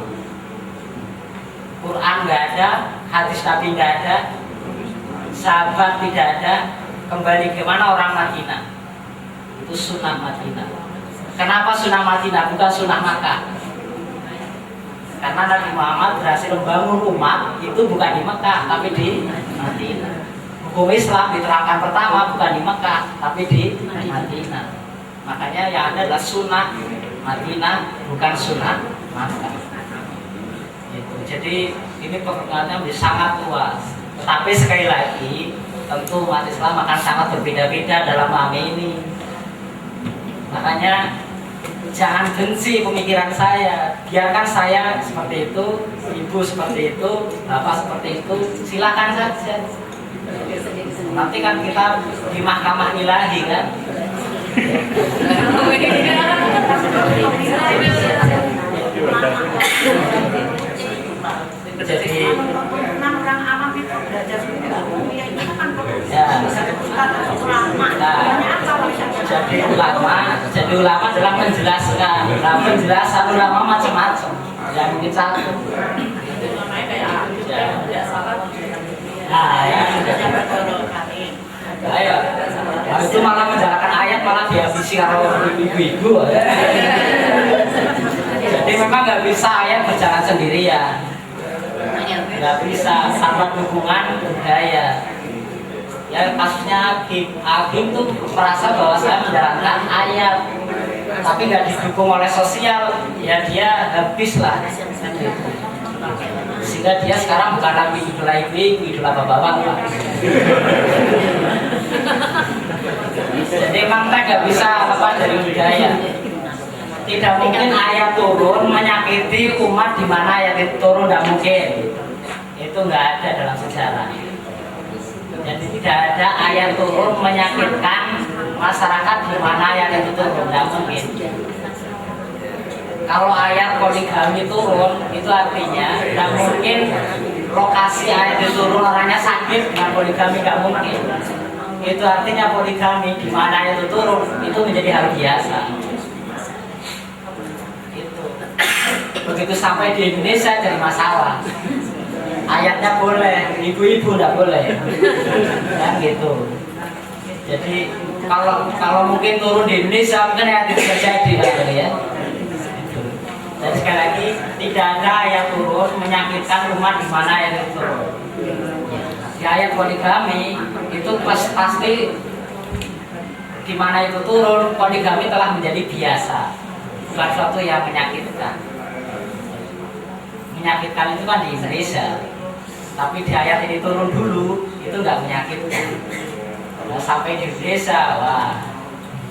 Quran nggak ada, hadis Nabi nggak ada, sahabat tidak ada, kembali ke mana orang Madinah? Itu sunnah Madinah. Kenapa sunnah Madinah bukan sunnah Makkah? Karena Nabi Muhammad berhasil membangun umat itu bukan di Mekah tapi di Madinah. Hukum Islam diterapkan pertama bukan di Mekah tapi di Madinah. Makanya yang ada adalah sunnah Madinah bukan sunnah Makkah. Gitu. Jadi ini perkembangannya menjadi sangat luas. Tetapi sekali lagi tentu umat Islam akan sangat berbeda-beda dalam memahami ini. Makanya jangan benci pemikiran saya. Biarkan saya seperti itu, ibu seperti itu, bapak seperti itu, silakan saja. Nanti kan kita di mahkamah ilahi kan. Jadi orang awam itu belajar ya itu kan jadi ulama adalah menjelaskan. Nah, penjelasan ulama macam-macam. Ya mungkin satu. Ayo. Nah, itu malah menjalankan ayat malah dihabisi kalau ibu-ibu. Jadi memang nggak bisa ayat berjalan sendirian. Nggak bisa tanpa dukungan budaya. Ya kasusnya Agim tuh merasa bahwa saya menjalankan ayat, tapi nggak didukung oleh sosial, ya dia habis lah. Sehingga dia sekarang bukan lagi idola ibu, idola bapak-bapak. Jadi memang teks nggak bisa lepas dari budaya. Tidak mungkin ayat turun menyakiti umat di mana ayat itu turun, tidak mungkin. Itu nggak ada dalam sejarah. Jadi tidak ada ayat turun menyakitkan masyarakat di mana ayat itu turun, tidak mungkin. Kalau ayat poligami turun, itu artinya tidak mungkin lokasi ayat itu turun orangnya sakit dengan poligami, nggak mungkin. Itu artinya poligami di mana ayat itu turun itu menjadi hal biasa. Begitu sampai di Indonesia jadi masalah. Ayatnya boleh, ibu-ibu tidak boleh, kan gitu. Jadi kalau mungkin turun di Indonesia mungkin ayat itu terjadi, kan ya. Gitu. Dan sekali lagi tidak ada ayat turun menyakitkan umat di mana ayat itu turun. Di ayat poligami itu pasti di mana itu turun poligami telah menjadi biasa, bukan suatu yang menyakitkan. Menyakitkan itu kan di Indonesia, tapi di ayat ini turun dulu itu nggak menyakitkan. Nah, sampai di Indonesia, wah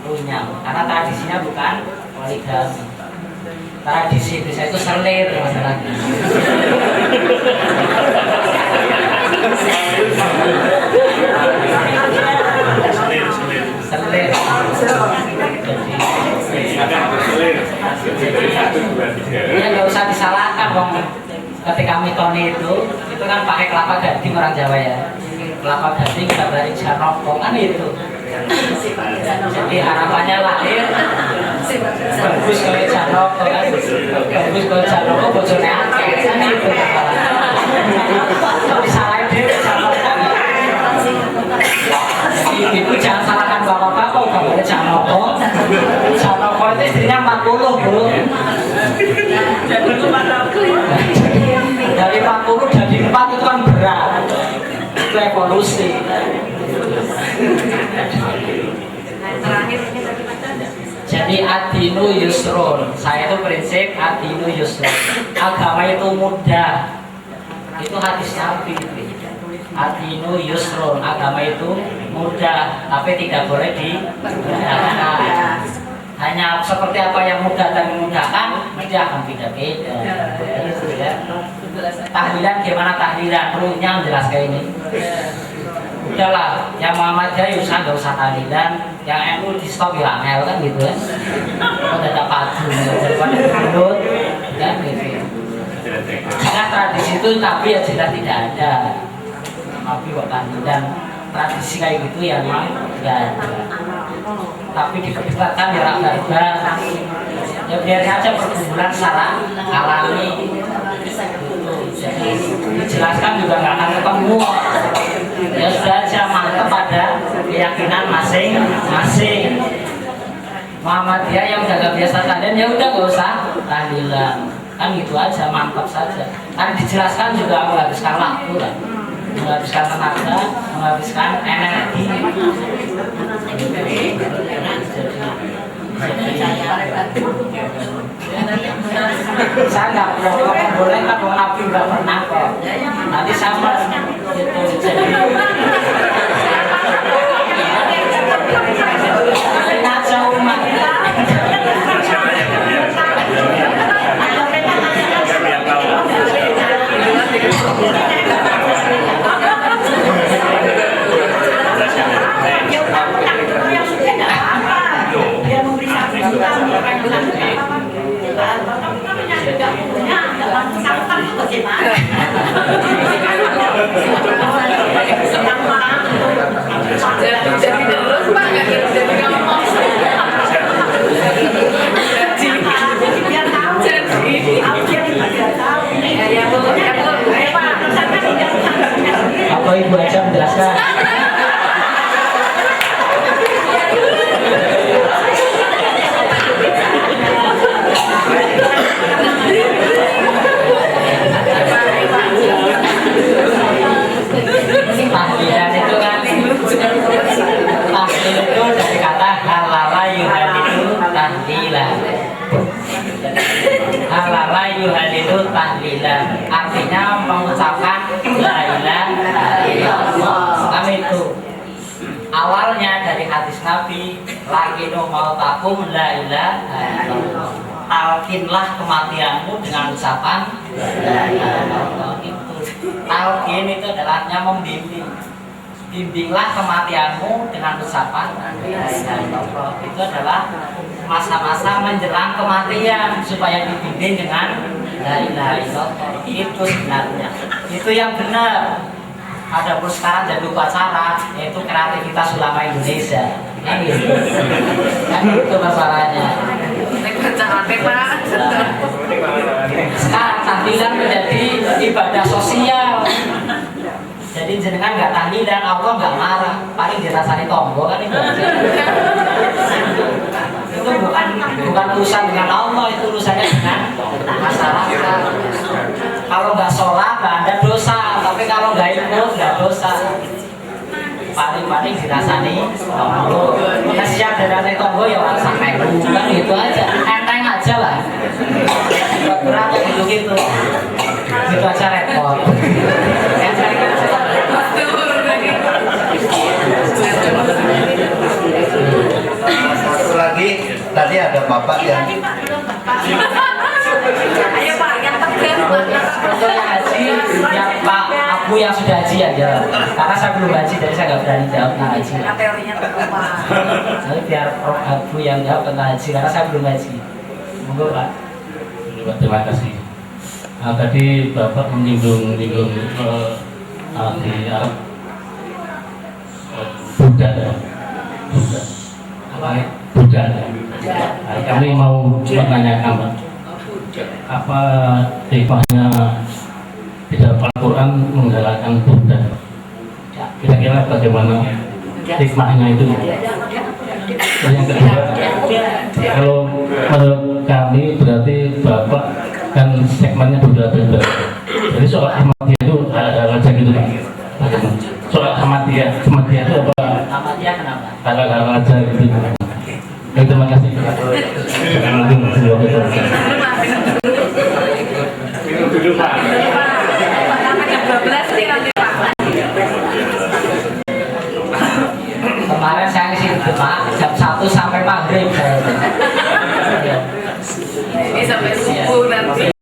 runyam, karena tradisinya bukan poligami. Tradisi Indonesia itu selir masalahnya. Selir. Ya nggak usah disalahkan dong. Ketika mitoni itu kan pakai kelapa gading orang Jawa ya. Kelapa gading kita dari Janoko kan itu. Jadi harapannya lahir bagus ke Janoko kan. Bagus ke Janoko bojone akeh kan itu. Disalahin deh Janoko. Jadi ibu jangan salahkan bapak-bapak, gambarnya Janoko. Janoko itu istrinya 40 bro. Dari 40 jadi 4 itu kan berat. Itu evolusi. Jadi adinu yusrun. Saya itu prinsip adinu yusrun. Agama itu mudah. Itu hadis Nabi. Adinu yusrun. Agama itu mudah, tapi tidak boleh dimudahkan. Hanya seperti apa yang mudah dan memudahkan, mesti akan beda-beda. Tahlilan gimana tahlilan? Ruhnya menjelaskan ini. Udahlah, yang Muhammadiyah nggak usah tahlilan, yang NU di stop ya angel kan gitu ya. Udah ada padu daripada mulut, kan gitu. Karena tradisi itu tapi ya jelas tidak ada. Tapi kok tahlilan tradisi kayak gitu ya memang tidak ada. Tapi diperdebatkan ya raga-raga. Ya biarin aja pergumulan secara alami. Jadi dijelaskan juga nggak akan ketemu. Ya sudah aja mantap pada keyakinan masing-masing. Muhammadiyah yang udah gak biasa tahlilan ya udah gak usah tahlilan. Kan gitu aja, mantap saja. Kan dijelaskan juga menghabiskan waktu kan. Menghabiskan tenaga, menghabiskan energi. Saya nggak boleh kan dong, Nabi nggak pernah kok. Nanti sama gitu jadi. Aja umat. Jadi terus Pak, nggak jadi ngomong. Biar tahu. Biar tahu. Ya Bu, Apa ibu aja menjelaskan? Tahlilan itu kan, tahlil itu dari kata halala yuhalilu tahlilan. Halala yuhalilu tahlilan artinya mengucapkan la ilaha illallah. Kami itu awalnya dari hadis Nabi, lakinu mautakum la ilaha illallah. Talkinlah kematianmu dengan ucapan la ilaha illallah. Itu talkin itu adalah membimbing. Bimbinglah kematianmu dengan ucapan la ilaha illallah. Itu adalah masa-masa menjelang kematian supaya dibimbing dengan la ilaha illallah. Itu sebenarnya. Itu yang benar. Ada pun sekarang jadi upacara, yaitu kreativitas ulama Indonesia. Kan gitu. Kan itu masalahnya. Sekarang tahlilan menjadi ibadah sosial. Jadi jenengan nggak tahlilan, Allah nggak marah. Paling dirasani tombol kan itu. Itu bukan urusan dengan Allah, itu urusannya dengan masyarakat. Kalau nggak sholat nggak ada dosa, tapi kalau nggak ikut nggak dosa. Paling dirasani tombol. Kita siap dirasani tombol ya orang sampai bukan gitu aja, enteng aja lah. Berat gitu gitu aja repot. Satu lagi, tadi ada bapak yang Ayo Pak, yang tegas Pak. Untuk yang haji, yang Pak Abu yang sudah haji aja. Karena saya belum haji, jadi saya nggak berani jawab tentang haji. Karena teorinya terlupa. Jadi biar Prof Abu yang jawab tentang haji, karena saya belum haji. Monggo Pak. Terima kasih. Tadi Bapak menyinggung di Arab Buddha. Buddha. Kami mau menanyakan Pak, apa hikmahnya di dalam Al-Quran menggalakkan Buddha? Kira-kira bagaimana hikmahnya itu? Yang kedua, kalau menurut kami berarti Bapak kan segmennya berbeda-beda. Jadi soal Ahmadiyah itu ada aja gitu Pak. Soal Ahmadiyah itu apa? Ahmadiyah kenapa? Hal-hal aja gitu. Terima kasih. Minum dulu Pak. Sampai jam 12 nih nanti Pak. Kemarin saya ngisi Pak jam 1 sampai maghrib. Ini sampai subuh nanti.